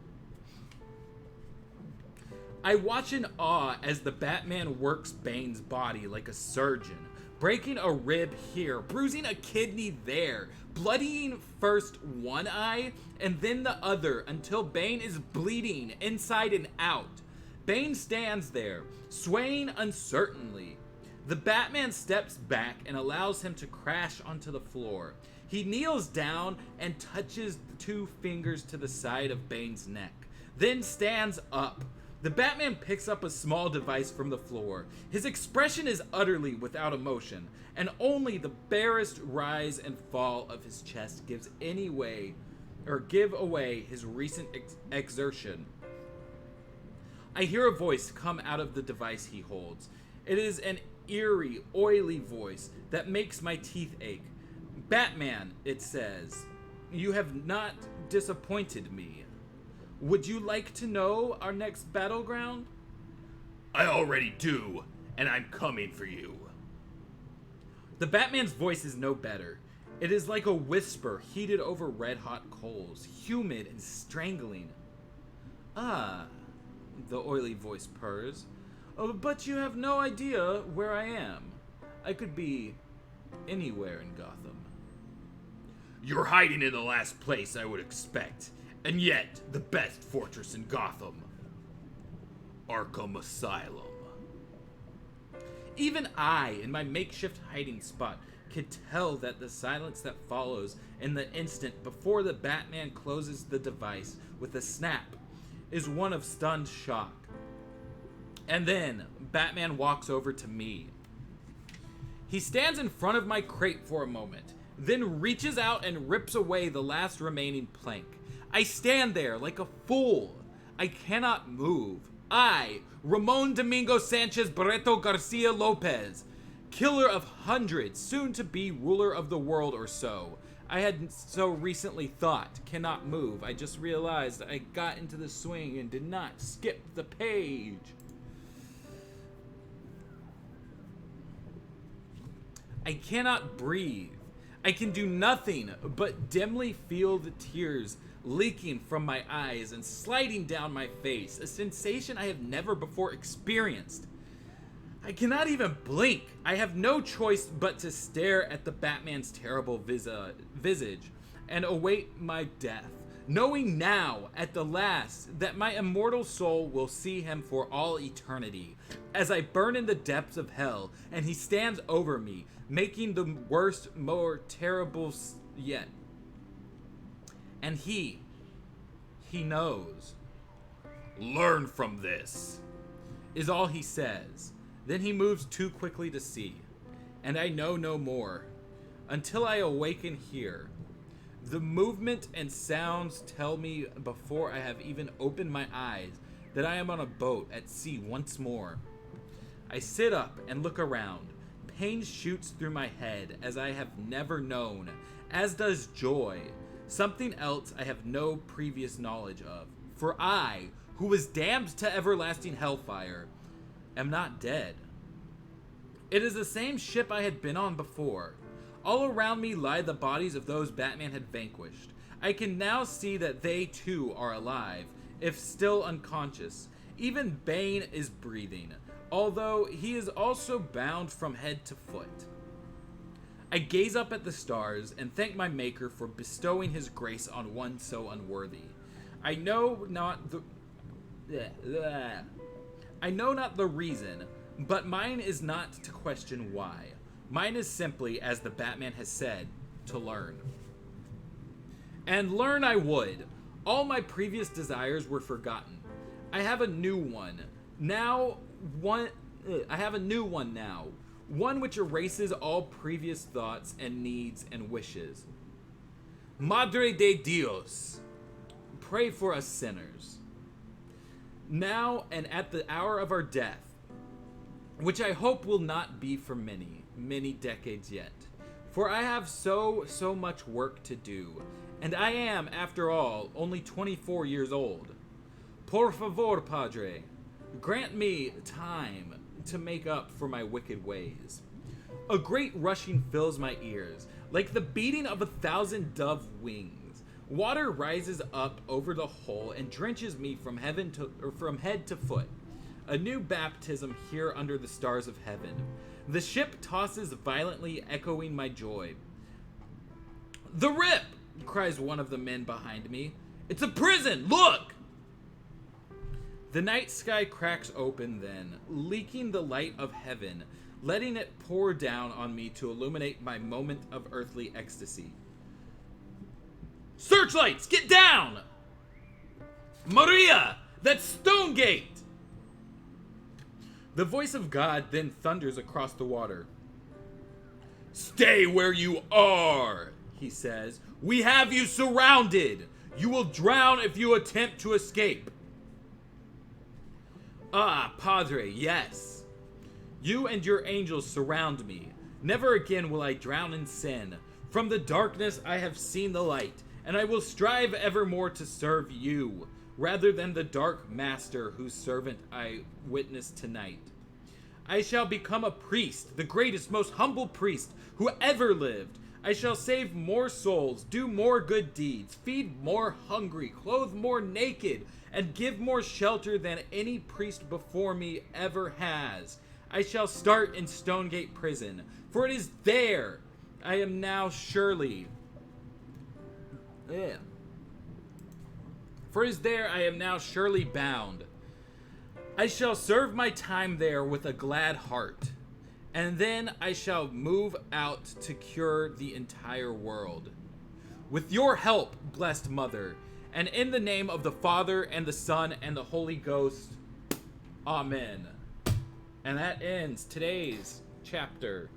Speaker 1: I watch in awe as the Batman works Bane's body like a surgeon, breaking a rib here, bruising a kidney there, bloodying first one eye and then the other until Bane is bleeding inside and out. Bane stands there, swaying uncertainly. The Batman steps back and allows him to crash onto the floor. He kneels down and touches the 2 fingers to the side of Bane's neck, then stands up. The Batman picks up a small device from the floor. His expression is utterly without emotion, and only the barest rise and fall of his chest give away his recent exertion. I hear a voice come out of the device he holds. It is an eerie, oily voice that makes my teeth ache. Batman, it says, you have not disappointed me. Would you like to know our next battleground?
Speaker 2: I already do, and I'm coming for you.
Speaker 1: The Batman's voice is no better. It is like a whisper heated over red-hot coals, humid and strangling. Ah, the oily voice purrs. Oh, but you have no idea where I am. I could be anywhere in Gotham.
Speaker 2: You're hiding in the last place I would expect. And yet, the best fortress in Gotham. Arkham Asylum.
Speaker 1: Even I, in my makeshift hiding spot, could tell that the silence that follows in the instant before the Batman closes the device with a snap is one of stunned shock. And then, Batman walks over to me. He stands in front of my crate for a moment, then reaches out and rips away the last remaining plank. I stand there like a fool. I cannot move. I, Ramon Domingo Sanchez Barreto Garcia Lopez, killer of hundreds, soon to be ruler of the world or so. I had so recently thought, cannot move. I just realized I got into the swing and did not skip the page. I cannot breathe. I can do nothing but dimly feel the tears leaking from my eyes and sliding down my face, a sensation I have never before experienced. I cannot even blink. I have no choice but to stare at the Batman's terrible visage and await my death, knowing now, at the last, that my immortal soul will see him for all eternity, as I burn in the depths of hell, and he stands over me, making the worst more terrible yet. And he knows.
Speaker 2: Learn from this,
Speaker 1: is all he says. Then he moves too quickly to see, and I know no more, until I awaken here. The movement and sounds tell me before I have even opened my eyes that I am on a boat at sea once more. I sit up and look around, Pain shoots through my head as I have never known, as does joy, something else I have no previous knowledge of. For I, who was damned to everlasting hellfire, am not dead. It is the same ship I had been on before. All around me lie the bodies of those Batman had vanquished. I can now see that they too are alive, if still unconscious. Even Bane is breathing, although he is also bound from head to foot. I gaze up at the stars and thank my Maker for bestowing his grace on one so unworthy. I know not the reason, but mine is not to question why. Mine is simply, as the Batman has said, to learn. And learn I would. All my previous desires were forgotten. I have a new one now. One which erases all previous thoughts and needs and wishes. Madre de Dios, pray for us sinners. Now and at the hour of our death, which I hope will not be for many, many decades yet. For I have so much work to do, and I am, after all, only 24 years old. Por favor, Padre, grant me time to make up for my wicked ways. A great rushing fills my ears, like the beating of 1,000 dove wings. Water rises up over the hole and drenches me from head to foot. A new baptism here under the stars of heaven. The ship tosses violently, echoing my joy. "The Rip!" cries one of the men behind me. "It's a prison! Look!" The night sky cracks open then, leaking the light of heaven, letting it pour down on me to illuminate my moment of earthly ecstasy. "Searchlights, get down! Maria, that's Stonegate!" The voice of God then thunders across the water. "Stay where you are," he says. "We have you surrounded. You will drown if you attempt to escape." "Ah, Padre, yes. You and your angels surround me. Never again will I drown in sin. From the darkness I have seen the light, and I will strive evermore to serve you, rather than the dark master whose servant I witnessed tonight. I shall become a priest, the greatest, most humble priest who ever lived. I shall save more souls, do more good deeds, feed more hungry, clothe more naked, and give more shelter than any priest before me ever has. I shall start in Stonegate Prison, for it is there I am now surely... For it is there I am now surely bound. I shall serve my time there with a glad heart, and then I shall move out to cure the entire world. With your help, blessed Mother, and in the name of the Father, and the Son, and the Holy Ghost, Amen. And that ends today's chapter.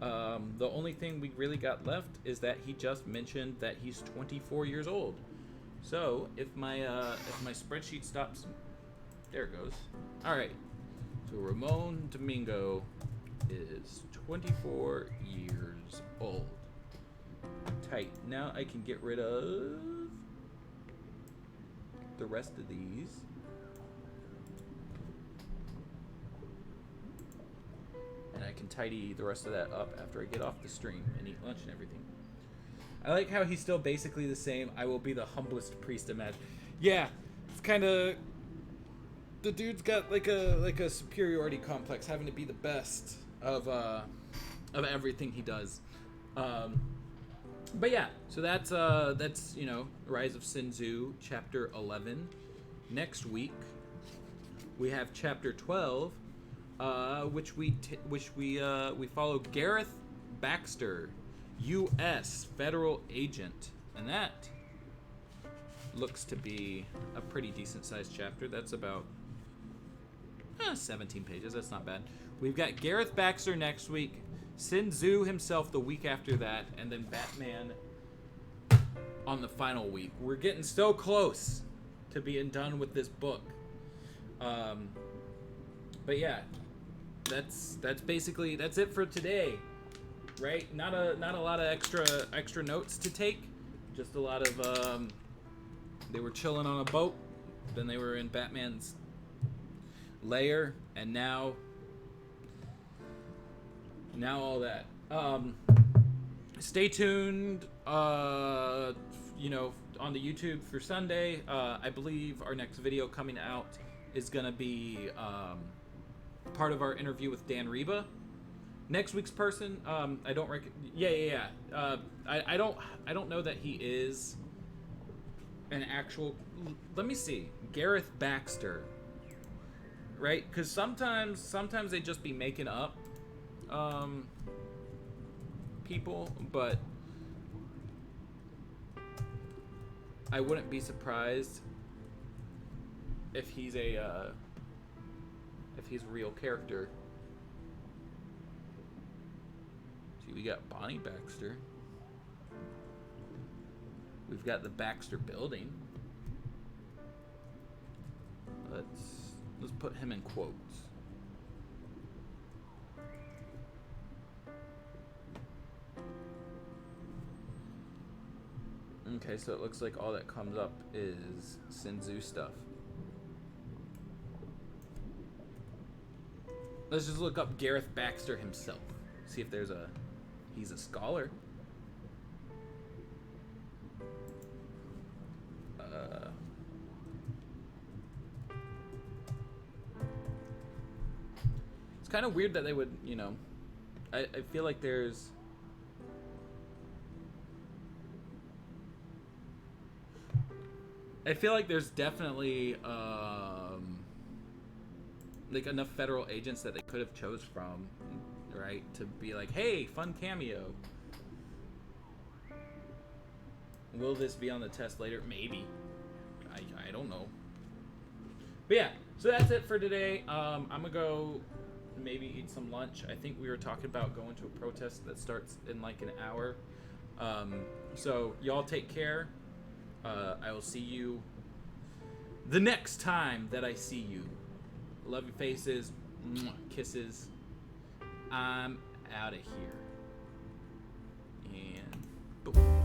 Speaker 1: The only thing we really got left is that he just mentioned that he's 24 years old. So if my spreadsheet stops, there it goes. All right. So Ramon Domingo is 24 years old. Tight. Now I can get rid of the rest of these. And I can tidy the rest of that up after I get off the stream and eat lunch and everything. I like how he's still basically the same. I will be the humblest priest imagine. Yeah, it's kind of... The dude's got like a superiority complex, having to be the best of everything he does. But yeah, so that's Rise of Sin Tzu, chapter 11. Next week we have chapter 12. Which we follow Gareth Baxter, U.S. federal agent, and that looks to be a pretty decent-sized chapter. That's about 17 pages. That's not bad. We've got Gareth Baxter next week, Sin Tzu himself the week after that, and then Batman on the final week. We're getting so close to being done with this book. But yeah. that's basically that's it for today, right? Not a lot of extra notes to take, just a lot of they were chilling on a boat, then they were in Batman's lair, and now all that. Stay tuned, you know, on the YouTube for Sunday. I believe our next video coming out is gonna be part of our interview with Dan Reba. Next week's person, I don't I don't know that he is an actual. Let me see, Gareth Baxter, right? Because sometimes they just be making up people, but I wouldn't be surprised if he's a real character. See, we got Bonnie Baxter. We've got the Baxter Building. Let's put him in quotes. Okay, so it looks like all that comes up is Sin Tzu stuff. Let's just look up Gareth Baxter himself. See if there's he's a scholar. It's kind of weird that they would, you know, I feel like there's definitely like enough federal agents that they could have chose from, right, to be like, hey, fun cameo. Will this be on the test later? Maybe. I don't know. But yeah, so that's it for today. I'm gonna go maybe eat some lunch. I think we were talking about going to a protest that starts in like an hour. So y'all take care. I will see you the next time that I see you. Love your faces. Mwah, kisses. I'm out of here. And boom.